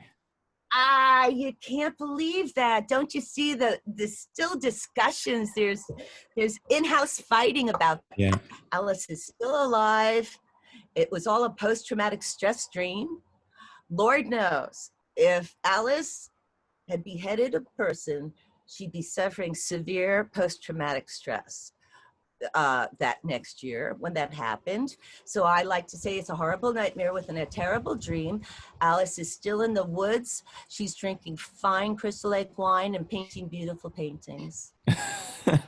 You can't believe that. Don't you see the still discussions? There's in-house fighting about that. Yeah. Alice is still alive. It was all a post-traumatic stress dream. Lord knows, if Alice had beheaded a person, she'd be suffering severe post-traumatic stress that next year when that happened. So I like to say it's a horrible nightmare within a terrible dream. Alice is still in the woods. She's drinking fine Crystal Lake wine and painting beautiful paintings. I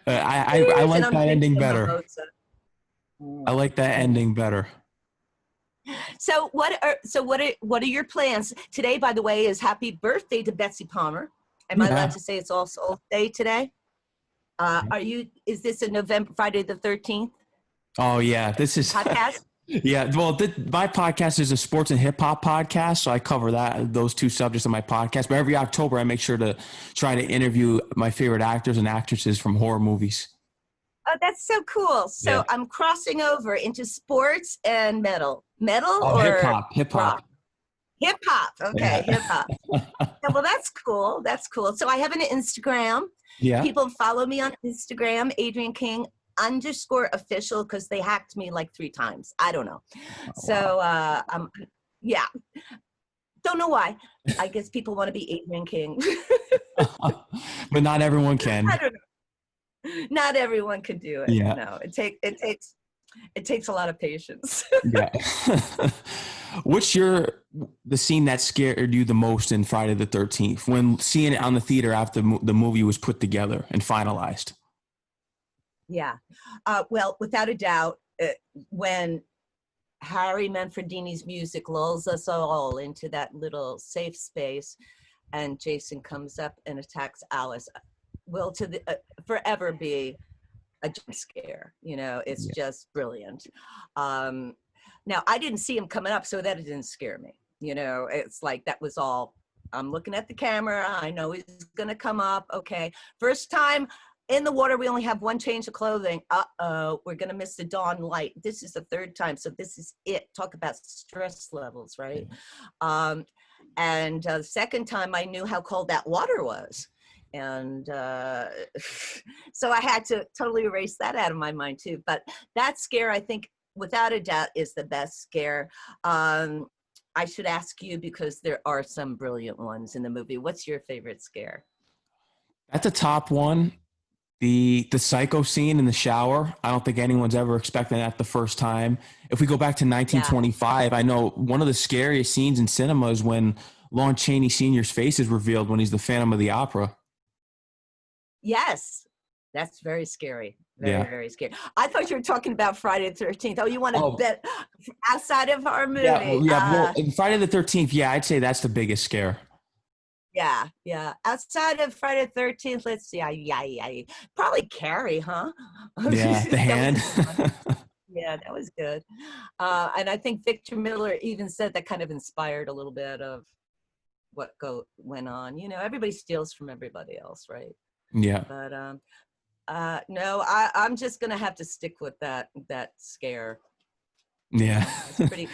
like that ending better. I like that ending better. So what are your plans today? By the way, is happy birthday to Betsy Palmer. Am I allowed Yeah. to say it's All Souls Day today? Is this a November, Friday the 13th Oh yeah, this is podcast? yeah. Well, my podcast is a sports and hip hop podcast, so I cover those two subjects in my podcast. But every October, I make sure to try to interview my favorite actors and actresses from horror movies. Oh, that's so cool. So Yeah. I'm crossing over into sports and metal Oh, or hip rock? hop. Hip hop. Okay, Yeah. hip hop. Yeah, well, that's cool. That's cool. So I have an Instagram. Yeah. People follow me on Instagram, Adrienne King _official, because they hacked me like 3 times. I don't know. So yeah, don't know why. I guess people want to be Adrienne King. But not everyone can. I don't know. Not everyone can do it. Yeah. No, it takes a lot of patience. Yeah. What's the scene that scared you the most in Friday the 13th when seeing it on the theater after the movie was put together and finalized? Yeah. Well, without a doubt, when Harry Manfredini's music lulls us all into that little safe space and Jason comes up and attacks Alice, will forever be a jump scare. It's just brilliant. Now, I didn't see him coming up, so that it didn't scare me. It's like that was all, I'm looking at the camera. I know he's going to come up. Okay. First time in the water, we only have one change of clothing. Uh-oh, we're going to miss the dawn light. This is the 3rd time. So this is it. Talk about stress levels, right? And the 2nd time, I knew how cold that water was. And so I had to totally erase that out of my mind too. But that scare, I think, without a doubt, is the best scare. I should ask you, because there are some brilliant ones in the movie. What's your favorite scare? That's a top one. The psycho scene in the shower. I don't think anyone's ever expecting that the first time. If we go back to 1925, I know one of the scariest scenes in cinema is when Lon Chaney Sr.'s face is revealed when he's the Phantom of the Opera. Yes, that's very scary. Yeah. Very scary. I thought you were talking about Friday the 13th. Oh, you want to bet outside of our movie? Well, in Friday the 13th, yeah, I'd say that's the biggest scare. Yeah. Outside of Friday the 13th, let's see. Probably Carrie, huh? Yeah, the hand. Yeah, that was good. And I think Victor Miller even said that kind of inspired a little bit of what went on. Everybody steals from everybody else, right? Yeah. But no, I'm just gonna have to stick with that scare. Yeah. It's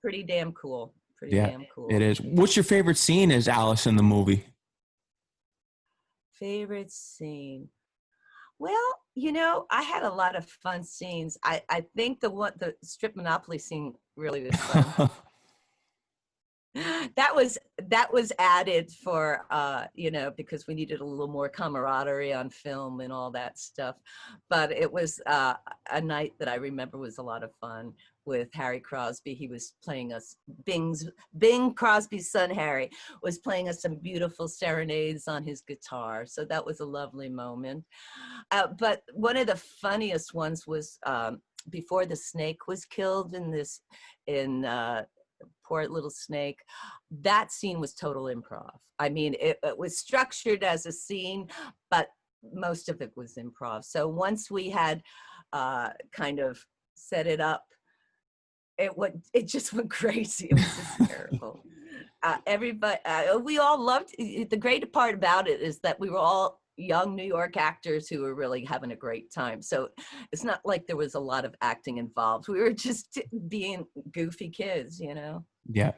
pretty damn cool. Damn cool. It is. What's your favorite scene as Alice in the movie? Favorite scene? Well, I had a lot of fun scenes. I think the strip Monopoly scene really was fun. That was added for because we needed a little more camaraderie on film and all that stuff. But it was a night that I remember was a lot of fun with Harry Crosby. He was playing us, Bing Crosby's son Harry was playing us some beautiful serenades on his guitar. So that was a lovely moment. But one of the funniest ones was before the snake was killed in poor little snake. That scene was total improv. I mean, it was structured as a scene, but most of it was improv. So once we had kind of set it up, it just went crazy. It was hysterical. Everybody, we all loved. The great part about it is that we were all young New York actors who were really having a great time. So it's not like there was a lot of acting involved. We were just being goofy kids, Yeah.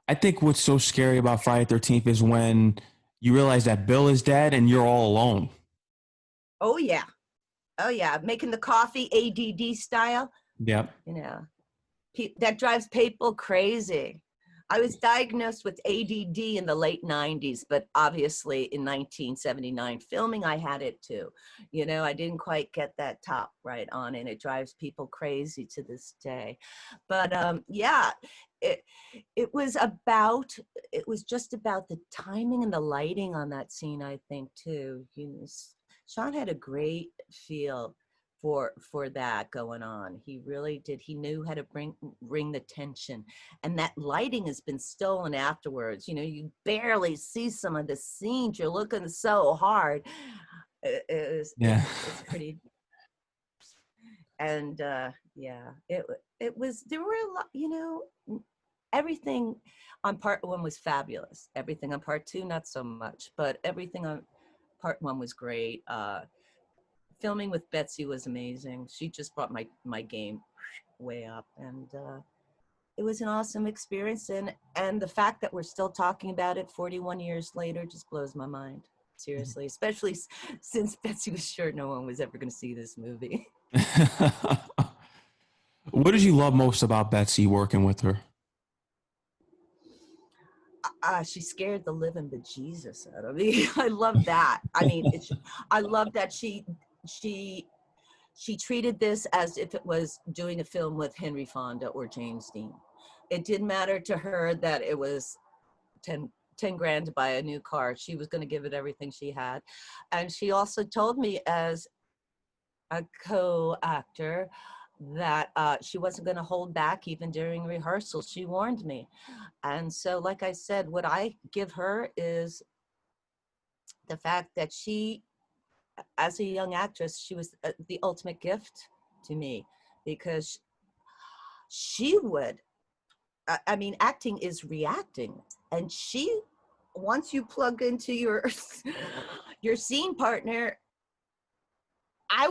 I think what's so scary about Friday the 13th is when you realize that Bill is dead and you're all alone. Oh yeah. Making the coffee ADD style. Yeah. That drives people crazy. I was diagnosed with ADD in the late 90s, but obviously in 1979 filming, I had it too. I didn't quite get that top right on, and it drives people crazy to this day. But it was just about the timing and the lighting on that scene, I think too. Sean had a great feel for that going on. He really did. He knew how to bring the tension, and that lighting has been stolen afterwards. You know, you barely see some of the scenes. You're looking so hard. Yeah. It's pretty. And yeah, it was. There were a lot. You know, everything on part one was fabulous. Everything on part two, not so much, but everything on part one was great. Filming with Betsy was amazing. She just brought my game way up, and it was an awesome experience. And the fact that we're still talking about it 41 years later just blows my mind. Seriously, especially since Betsy was sure no one was ever going to see this movie. What did you love most about Betsy working with her? She scared the living bejesus out of me. I love that. I mean, I love that she treated this as if it was doing a film with Henry Fonda or James Dean. It didn't matter to her that it was 10 grand to buy a new car. She was going to give it everything she had. And she also told me as a co-actor that she wasn't going to hold back even during rehearsal. She warned me. And so, like I said, what I give her is the fact that she, as a young actress, she was the ultimate gift to me, because she would, I mean, acting is reacting. And she, once you plug into your scene partner, I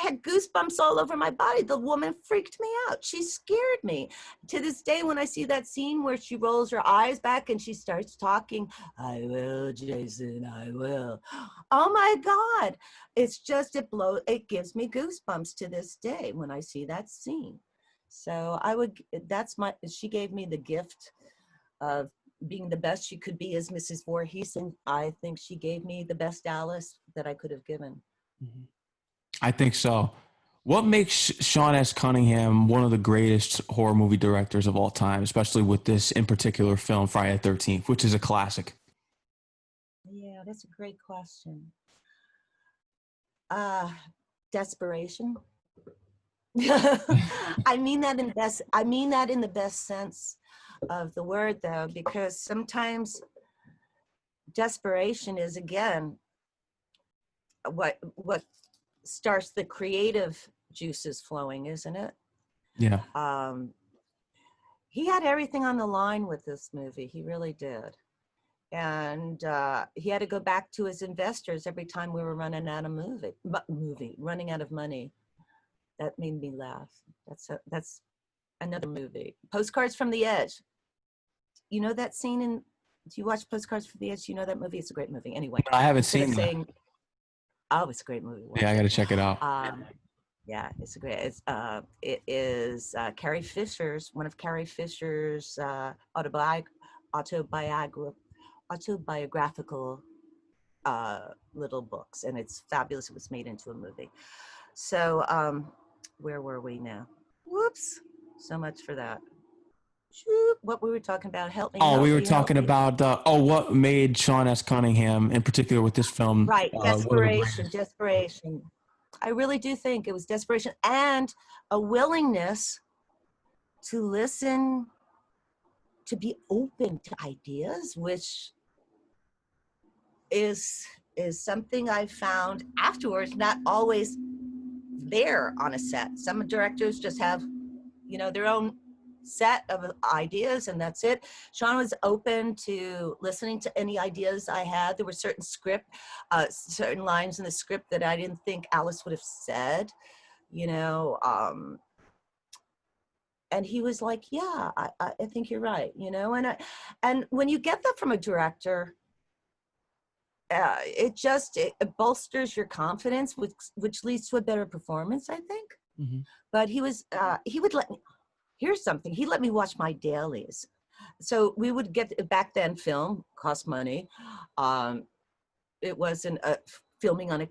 had goosebumps all over my body. The woman freaked me out. She scared me. To this day, when I see that scene where she rolls her eyes back and she starts talking, I will, Jason, I will. Oh my God. It's just, it gives me goosebumps to this day when I see that scene. So she gave me the gift of being the best she could be as Mrs. Voorhees. And I think she gave me the best Alice that I could have given. Mm-hmm. I think so. What makes Sean S Cunningham one of the greatest horror movie directors of all time, especially with this in particular film, Friday the 13th, which is a classic? Yeah, that's a great question. Desperation. I mean that in the best sense of the word, though, because sometimes desperation is, again, what starts the creative juices flowing, isn't it? Yeah. He had everything on the line with this movie. He really did. And he had to go back to his investors every time we were running out of running out of money. That made me laugh. That's another movie. Postcards from the Edge. You know that scene do you watch Postcards from the Edge? You know that movie? It's a great movie. Anyway, I haven't seen that. Oh, it's a great movie. Yeah, I got to check it out. Yeah, it is Carrie Fisher's, one of Carrie Fisher's autobiographical little books, and it's fabulous. It was made into a movie. So where were we now? Whoops, so much for that. What we were talking about, we were talking about what made Sean S Cunningham in particular with this film, right? Desperation. I really do think it was desperation and a willingness to listen, to be open to ideas, which is something I found afterwards not always there on a set. Some directors just have, their own set of ideas and that's it. Sean was open to listening to any ideas I had. There were certain certain lines in the script that I didn't think Alice would have said, and he was like, yeah, I think you're right, and when you get that from a director, it bolsters your confidence, which leads to a better performance, I think. Mm-hmm. But he would let me, here's something, he let me watch my dailies. So we would get, back then film cost money. It wasn't filming on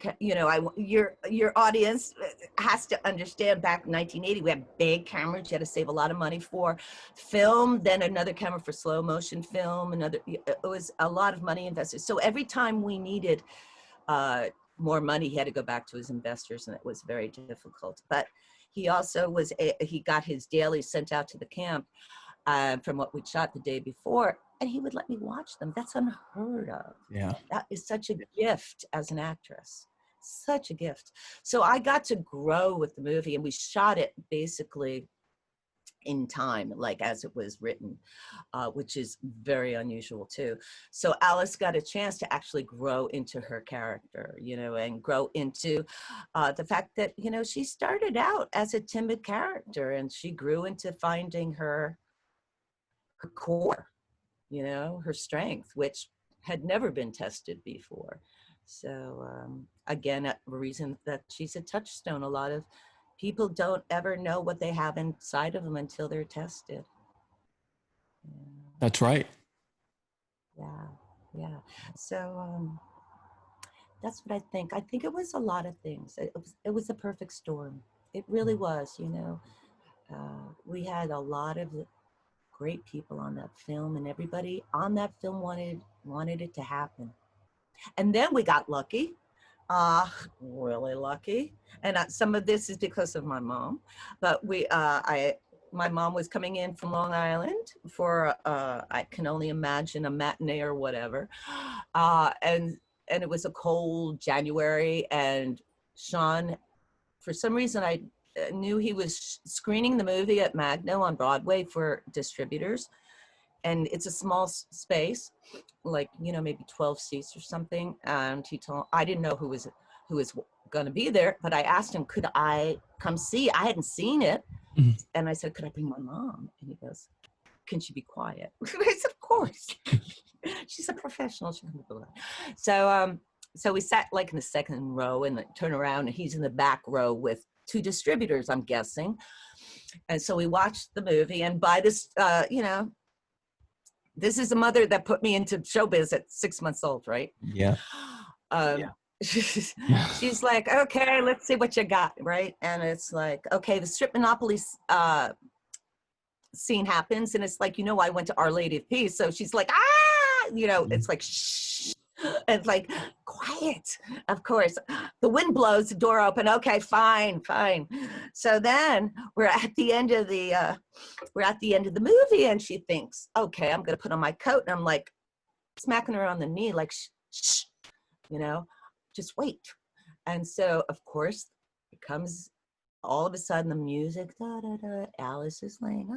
your audience has to understand, back in 1980, we had big cameras you had to save a lot of money for film, then another camera for slow motion film, it was a lot of money invested. So every time we needed more money, he had to go back to his investors, and it was very difficult. But he also he got his dailies sent out to the camp from what we shot the day before, and he would let me watch them. That's unheard of. Yeah. That is such a gift as an actress, such a gift. So I got to grow with the movie, and we shot it basically in time, like as it was written, which is very unusual too. So Alice got a chance to actually grow into her character, you know, and grow into the fact that, you know, she started out as a timid character, and she grew into finding her core, you know, her strength, which had never been tested before. So again, a reason that she's a touchstone. A lot of people don't ever know what they have inside of them until they're tested. Yeah. That's right. Yeah. So that's what I think. I think it was a lot of things. It was a perfect storm. It really was, you know. We had a lot of great people on that film, and everybody on that film wanted it to happen. And then we got lucky, really lucky. And some of this is because of my mom, but my mom was coming in from Long Island for I can only imagine a matinee or whatever, and it was a cold January, and Sean, for some reason, I knew he was screening the movie at Magno on Broadway for distributors, and it's a small space, like, you know, maybe 12 seats or something. And I didn't know who was going to be there, but I asked him, could I come see? I hadn't seen it. Mm-hmm. And I said, could I bring my mom? And he goes, can she be quiet? I said, of course. She's a professional. She can be quiet. So we sat like in the second row, and turn around, and he's in the back row with two distributors, I'm guessing. And so we watched the movie, and by this, you know, this is a mother that put me into showbiz at 6 months old, right? Yeah. She's like, okay, let's see what you got, right? And it's like, okay, the strip monopoly scene happens, and it's like, you know, I went to Our Lady of Peace, so she's like, you know, it's like, shh. It's like, quiet. Of course, the wind blows, the door open. Okay, fine. So then we're at the end of the movie, and she thinks, okay, I'm gonna put on my coat, and I'm like smacking her on the knee, like, shh, you know, just wait. And so, of course, it comes. All of a sudden, the music, da da da. Alice is laying.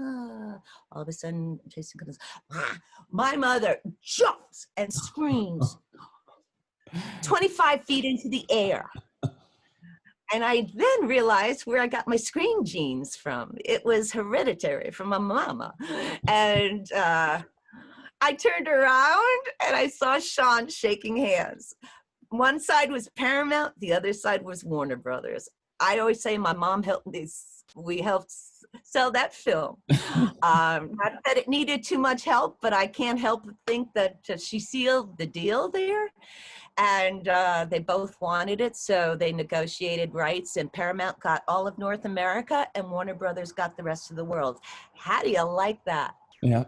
All of a sudden, Jason comes. My mother jumps and screams 25 feet into the air. And I then realized where I got my scream genes from. It was hereditary from my mama. And I turned around, and I saw Sean shaking hands. One side was Paramount, the other side was Warner Brothers. I always say my mom we helped sell that film. Not that it needed too much help, but I can't help but think that she sealed the deal there. And they both wanted it, so they negotiated rights, and Paramount got all of North America, and Warner Brothers got the rest of the world. How do you like that? Yeah.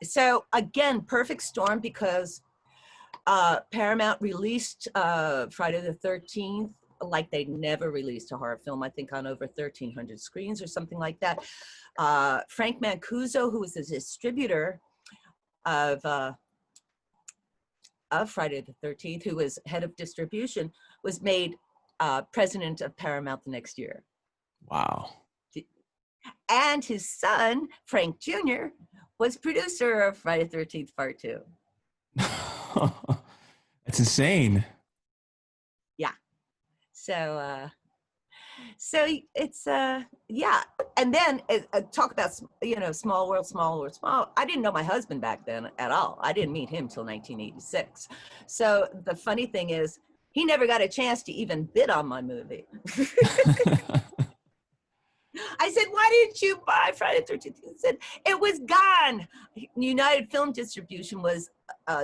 So again, perfect storm, because Paramount released Friday the 13th like they never released a horror film, I think on over 1,300 screens or something like that. Frank Mancuso, who was the distributor of Friday the 13th, who was head of distribution, was made president of Paramount the next year. Wow. And his son, Frank Jr., was producer of Friday the 13th Part 2. That's insane. Yeah. So it's yeah. And then talk about, you know, small world. I didn't know my husband back then at all. I didn't meet him till 1986. So the funny thing is, he never got a chance to even bid on my movie. I said, why didn't you buy Friday the 13th? He said, it was gone. United Film Distribution was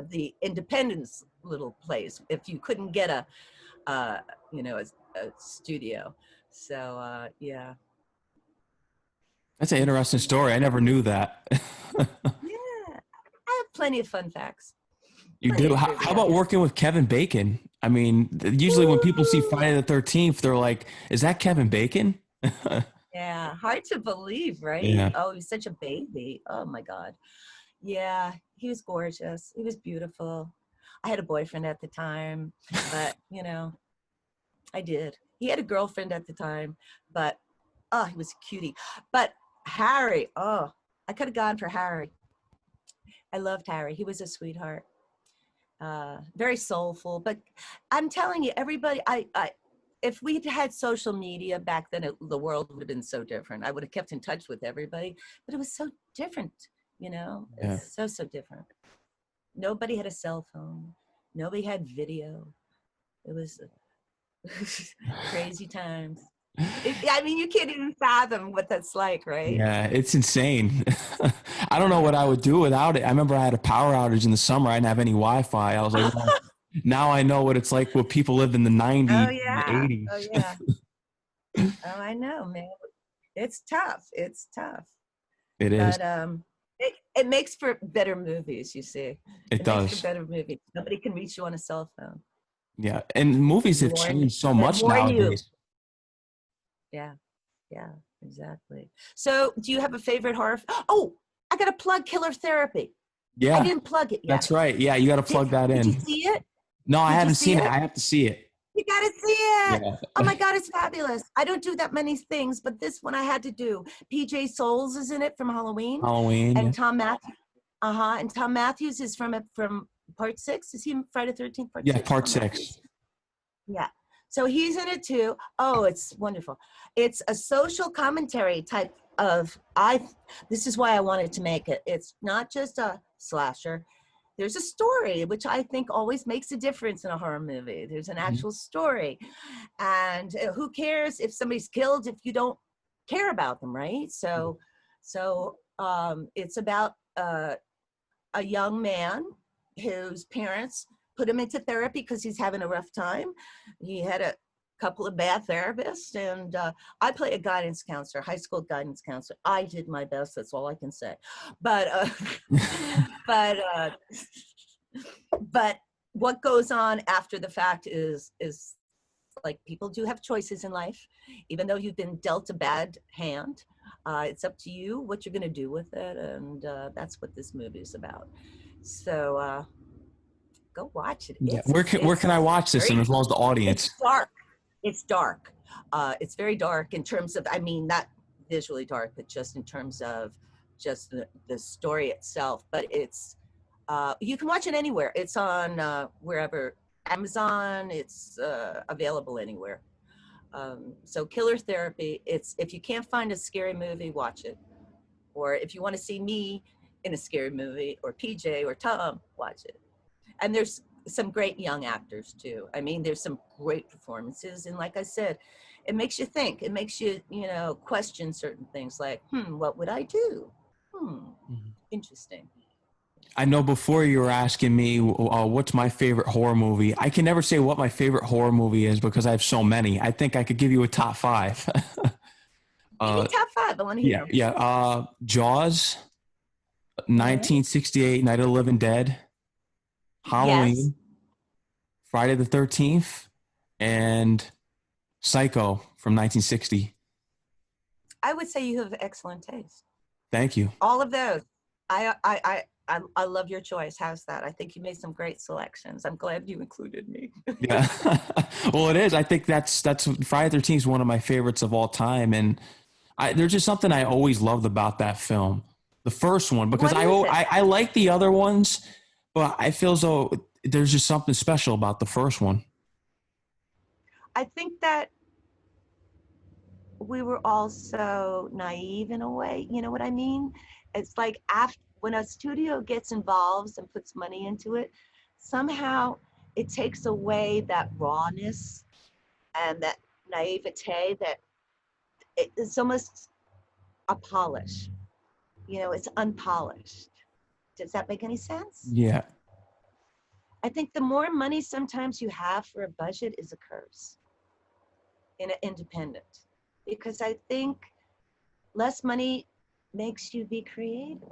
the Independence little place if you couldn't get a studio. So, yeah. That's an interesting story. I never knew that. Yeah, I have plenty of fun facts. You do? How about working with Kevin Bacon? I mean, usually when people see Friday the 13th, they're like, is that Kevin Bacon? Yeah, hard to believe, right? Yeah. Oh, he's such a baby. Oh my God. Yeah, he was gorgeous. He was beautiful. I had a boyfriend at the time, but you know, I did. He had a girlfriend at the time, but oh, he was a cutie. But Harry, oh, I could have gone for Harry. I loved Harry. He was a sweetheart. Very soulful. But I'm telling you, everybody, if we'd had social media back then, the world would have been so different. I would have kept in touch with everybody, but it was so different, you know? Yeah. It's so, so different. Nobody had a cell phone. Nobody had video. It was crazy times. I mean, you can't even fathom what that's like, right? Yeah, it's insane. I don't know what I would do without it. I remember I had a power outage in the summer. I didn't have any Wi-Fi. I was like, well, now I know what it's like when people lived in the Oh 90s and the yeah. Oh 80s. yeah. Oh, I know, man. It's tough. It's tough. It is. But it makes for better movies, you see. It It makes for does. better movies. Nobody can reach you on a cell phone. Yeah. And movies They have warn changed so they much warn you. nowadays. Yeah, yeah, exactly. So do you have a favorite horror? Oh, I got to plug Killer Therapy. I Yeah, didn't plug it yet. that's right. Yeah, you got to plug that Did you in. see it? No, I Did you haven't see seen it. it? I have to see it. You got to see it. Yeah. Oh my God, it's fabulous. I don't do that many things, but this one I had to do. PJ Souls is in it from Halloween, Halloween. Yeah. and Tom Matthews. And Tom Matthews is from Part 6. Is he in Friday the 13th Part Yeah, 6? part Tom 6. Matthews? Yeah. So he's in it too. Oh, it's wonderful. It's a social commentary type of this is why I wanted to make it. It's not just a slasher. There's a story, which I think always makes a difference in a horror movie. There's an Mhm. actual story. And who cares if somebody's killed if you don't care about them, right? So it's about a young man whose parents put him into therapy because he's having a rough time. He had a couple of bad therapists, and I play a guidance counselor, high school guidance counselor. I did my best. That's all I can say. But but but what goes on after the fact is like people do have choices in life, even though you've been dealt a bad hand. It's up to you what you're going to do with it, and that's what this movie is about. So go watch it. Yeah. Where can I watch this, and as well as the It's audience? dark. It's dark. It's very dark in terms of, I mean, not visually dark, but just in terms of just the story itself. But it's you can watch it anywhere. It's on wherever, Amazon. It's available anywhere. So Killer Therapy. It's, if you can't find a scary movie, watch it. Or if you want to see me in a scary movie, or PJ or Tom, watch it. And there's some great young actors too. I mean, there's some great performances, and like I said, it makes you think. It makes you, you know, question certain things like, what would I do? Interesting. I know before you were asking me what's my favorite horror movie. I can never say what my favorite horror movie is because I have so many. I think I could give you a top 5. Give me top 5. I want to hear. Yeah. Jaws, 1968, Night of the Living Dead, Halloween, Yes. Friday the 13th, and Psycho from 1960. I would say you have excellent taste. Thank you. All of those. I love your choice. How's that? I think you made some great selections. I'm glad you included me. Yeah. Well, it is. I think that's Friday the 13th is one of my favorites of all time, and there's just something I always loved about that film, the first one, because What is it? I like the other ones, but I feel as though there's just something special about the first one. I think that we were all so naive in a way. You know what I mean? It's like when a studio gets involved and puts money into it, somehow it takes away that rawness and that naivete that it's almost a polish. You know, it's unpolished. Does that make any sense? Yeah. I think the more money sometimes you have for a budget is a curse in an independent, because I think less money makes you be creative.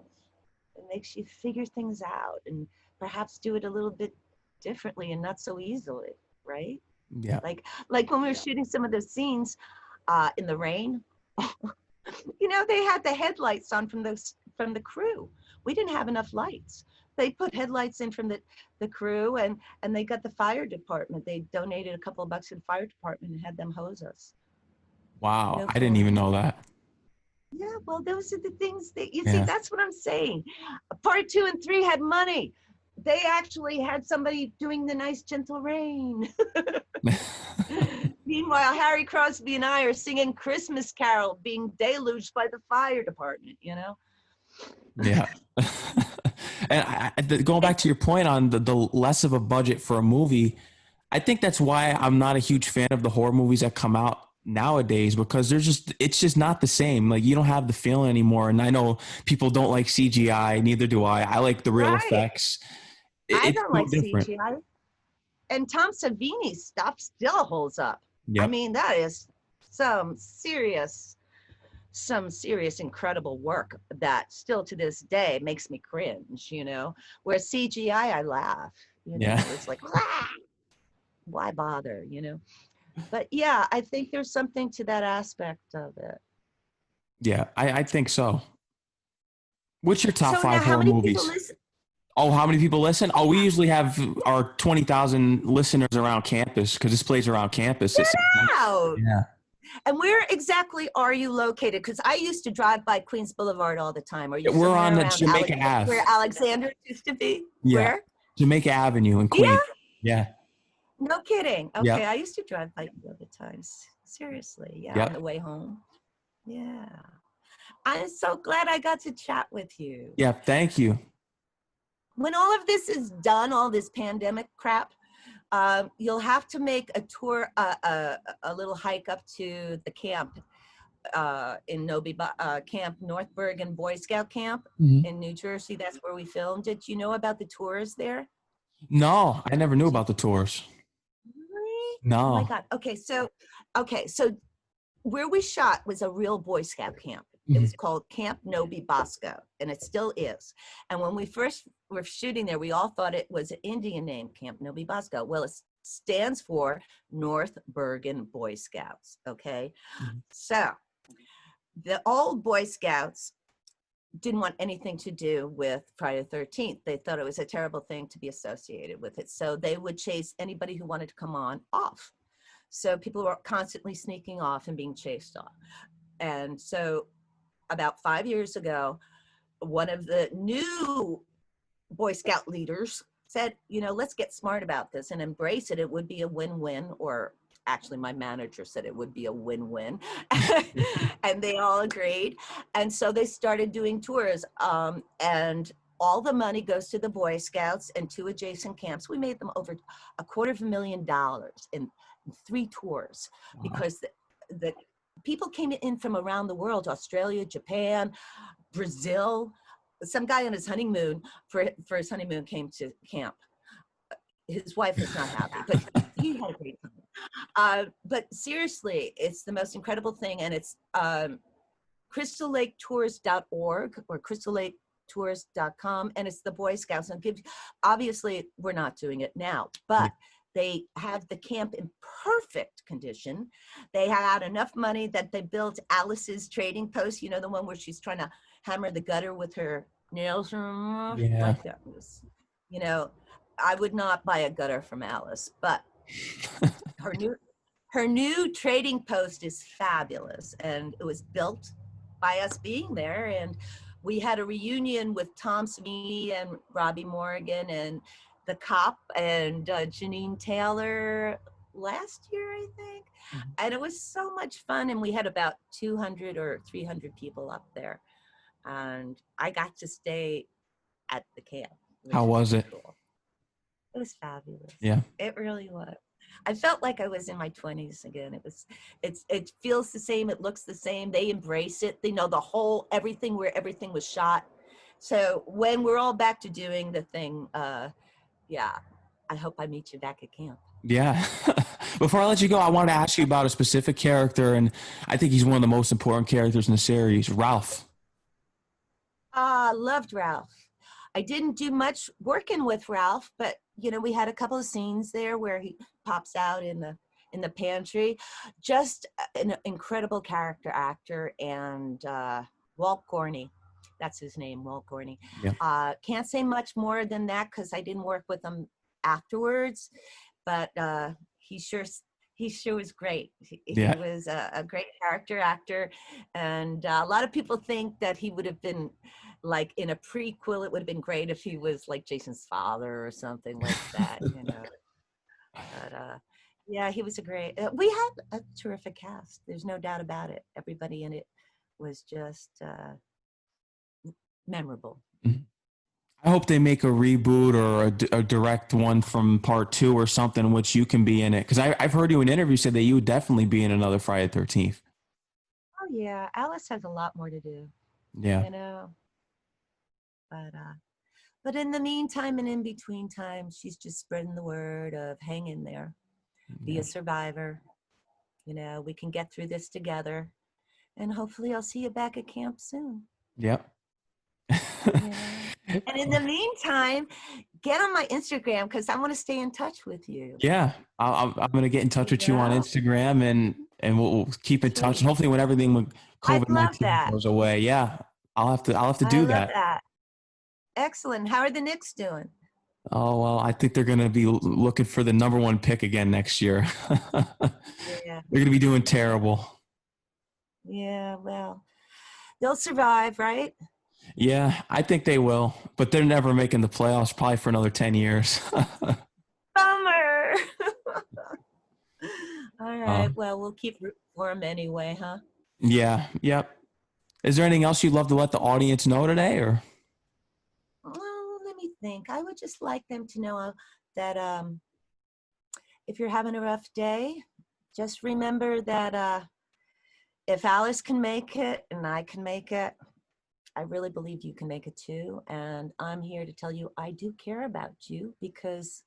It makes you figure things out and perhaps do it a little bit differently and not so easily, right? Yeah. Like when we were shooting some of those scenes in the rain, they had the headlights on from the crew. We didn't have enough lights. They put headlights in from the crew, and they got the fire department. They donated a couple of bucks to the fire department and had them hose us. Wow. No I didn't even know that. Yeah, well, those are the things that you see. Yeah. That's what I'm saying. Part 2 and 3 had money. They actually had somebody doing the nice gentle rain. Meanwhile, Harry Crosby and I are singing Christmas Carol, being deluged by the fire department. Yeah. And going back to your point on the less of a budget for a movie, I think that's why I'm not a huge fan of the horror movies that come out nowadays, because it's just not the same. Like, you don't have the feeling anymore. And I know people don't like CGI, neither do I. I like the real effects. I It's don't so like different. CGI. And Tom Savini's stuff still holds up. Yep. I mean, that is some serious incredible work that still to this day makes me cringe, where CGI I laugh, Yeah. It's like, why bother, but yeah, I think there's something to that aspect of it. Yeah, I think so. What's your top So now, five how horror many movies? people listen? Oh, how many people listen? Oh, we usually have our 20,000 listeners around campus, because this plays around campus. Wow. Yeah. And where exactly are you located? Because I used to drive by Queens Boulevard all the time. Are you We're on the around Jamaica Ave. where Alexander used to be? Yeah. Where? Jamaica Avenue in Queens. Yeah. No kidding. Okay, Yep. I used to drive by you all the times. Seriously, yeah, Yep. on the way home. Yeah. I'm so glad I got to chat with you. Yeah, thank you. When all of this is done, all this pandemic crap, you'll have to make a tour, a little hike up to the camp in Camp North Bergen Boy Scout Camp in New Jersey. That's where we filmed it. Do you know about the tours there? No, I never knew about the tours. Really? No. Oh my God. Okay, so where we shot was a real Boy Scout camp. It was called Camp Nobi Bosco, and it still is. And when we first were shooting there, we all thought it was an Indian name, Camp Nobi Bosco. Well, it stands for North Bergen Boy Scouts, okay? So the old Boy Scouts didn't want anything to do with Friday the 13th. They thought it was a terrible thing to be associated with it. So they would chase anybody who wanted to come on off. So people were constantly sneaking off and being chased off. And so about 5 years ago, one of the new Boy Scout leaders said, let's get smart about this and embrace it. It would be a win-win, or actually my manager said it would be a win-win. And they all agreed. And so they started doing tours, and all the money goes to the Boy Scouts and 2 adjacent camps. We made them over $250,000 in 3 tours. Wow. Because the people came in from around the world, Australia, Japan, Brazil. Some guy on his honeymoon, for his honeymoon, came to camp. His wife was not happy, but he had a great time. But seriously, it's the most incredible thing. And it's crystallaketours.org or crystallaketours.com. And it's the Boy Scouts. And obviously, we're not doing it now, but they have the camp in perfect condition. They had enough money that they built Alice's trading post, the one where she's trying to hammer the gutter with her nails. Yeah. Like that was, I would not buy a gutter from Alice, but her new trading post is fabulous. And it was built by us being there. And we had a reunion with Tom Savini and Robbie Morgan and the cop and Janine Taylor last year, I think. And it was so much fun. And we had about 200 or 300 people up there. And I got to stay at the camp. How was it? Cool. It was fabulous. Yeah. It really was. I felt like I was in my 20s again. It feels the same. It looks the same. They embrace it. They know everything, where everything was shot. So when we're all back to doing the thing, yeah, I hope I meet you back at camp. Yeah. Before I let you go, I wanted to ask you about a specific character, and I think he's one of the most important characters in the series, Ralph. Loved Ralph. I didn't do much working with Ralph, but you know, we had a couple of scenes there where he pops out in the pantry. Just an incredible character actor. And Walt Gorney, that's his name, Walt Gorney. Yeah. Can't say much more than that because I didn't work with him afterwards, but he sure was great. He was a great character actor, and a lot of people think that he would have been like in a prequel. It would have been great if he was like Jason's father or something like that, you know. But yeah, he was a great. We had a terrific cast. There's no doubt about it. Everybody in it was just memorable. Mm-hmm. I hope they make a reboot or a direct one from part 2 or something in which you can be in it. Because I've heard you in interviews say that you would definitely be in another Friday the 13th. Oh yeah, Alice has a lot more to do. Yeah. You know. But in the meantime and in between time, she's just spreading the word of hang in there, be a survivor. You know, we can get through this together, and hopefully I'll see you back at camp soon. Yep. Yeah. And in the meantime, get on my Instagram because I want to stay in touch with you. Yeah, I'm going to get in touch with you on Instagram, and we'll keep in touch. And hopefully, when everything with COVID-19 goes away, I'll have to do that. That. Excellent. How are the Knicks doing? Oh well, I think they're going to be looking for the #1 pick again next year. Yeah. They're going to be doing terrible. Yeah, well, they'll survive, right? Yeah, I think they will, but they're never making the playoffs probably for another 10 years. Bummer. All right. Well, we'll keep rooting for them anyway, huh? Yeah. Yep. Is there anything else you'd love to let the audience know today, or? Well, let me think. I would just like them to know that if you're having a rough day, just remember that if Alice can make it and I can make it, I really believe you can make it too. And I'm here to tell you I do care about you because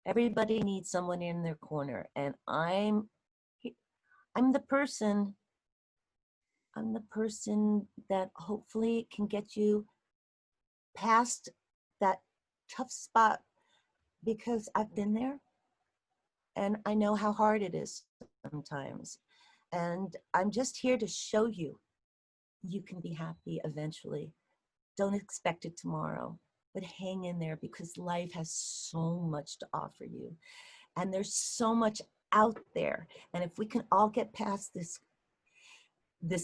everybody needs someone in their corner. And I'm the person that hopefully can get you past that tough spot because I've been there and I know how hard it is sometimes. And I'm just here to show you you can be happy eventually. Don't expect it tomorrow, but hang in there because life has so much to offer you. And there's so much out there. And if we can all get past this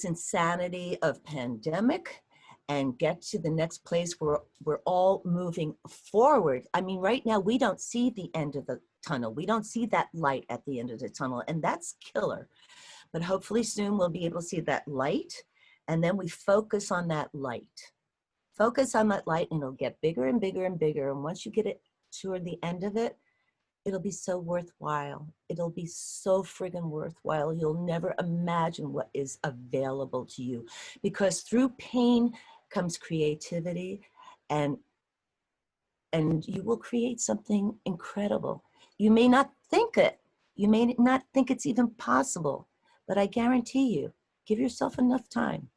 insanity of pandemic and get to the next place where we're all moving forward. I mean, right now, we don't see the end of the tunnel. We don't see that light at the end of the tunnel, and that's killer. But hopefully soon we'll be able to see that light, and then we focus on that light. Focus on that light, and it'll get bigger and bigger and bigger. And once you get it toward the end of it, it'll be so worthwhile. It'll be so friggin' worthwhile. You'll never imagine what is available to you. Because through pain comes creativity, and you will create something incredible. You may not think it. You may not think it's even possible, but I guarantee you, give yourself enough time.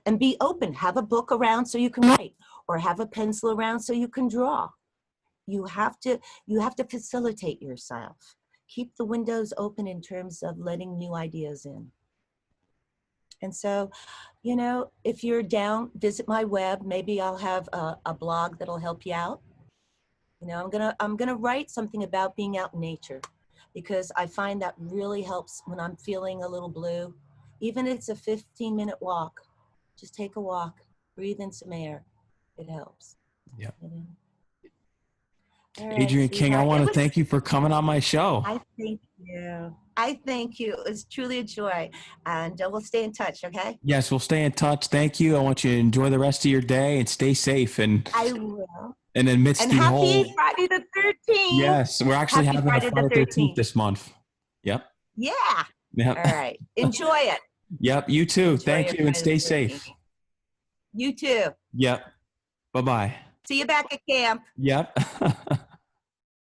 And be open. Have a book around so you can write, or have a pencil around so you can draw. You have to facilitate yourself. Keep the windows open in terms of letting new ideas in. And so, you know, if you're down, visit my web. Maybe I'll have a blog that'll help you out. You know, I'm gonna write something about being out in nature, because I find that really helps when I'm feeling a little blue. Even if it's a 15-minute walk, just take a walk, breathe in some air. It helps. Yeah. You know? Right, Adrienne King, I want to thank you for coming on my show. I thank you. It was truly a joy. And we'll stay in touch, okay? Yes, we'll stay in touch. Thank you. I want you to enjoy the rest of your day and stay safe. And I will. And amidst the happy whole... Friday the 13th. Yes, we're actually having Friday a Friday the 13th this month. Yep. Yeah. Yep. All right. Enjoy it. Yep. You too. Thank you and stay safe. You too. Yep. Bye-bye. See you back at camp. Yep.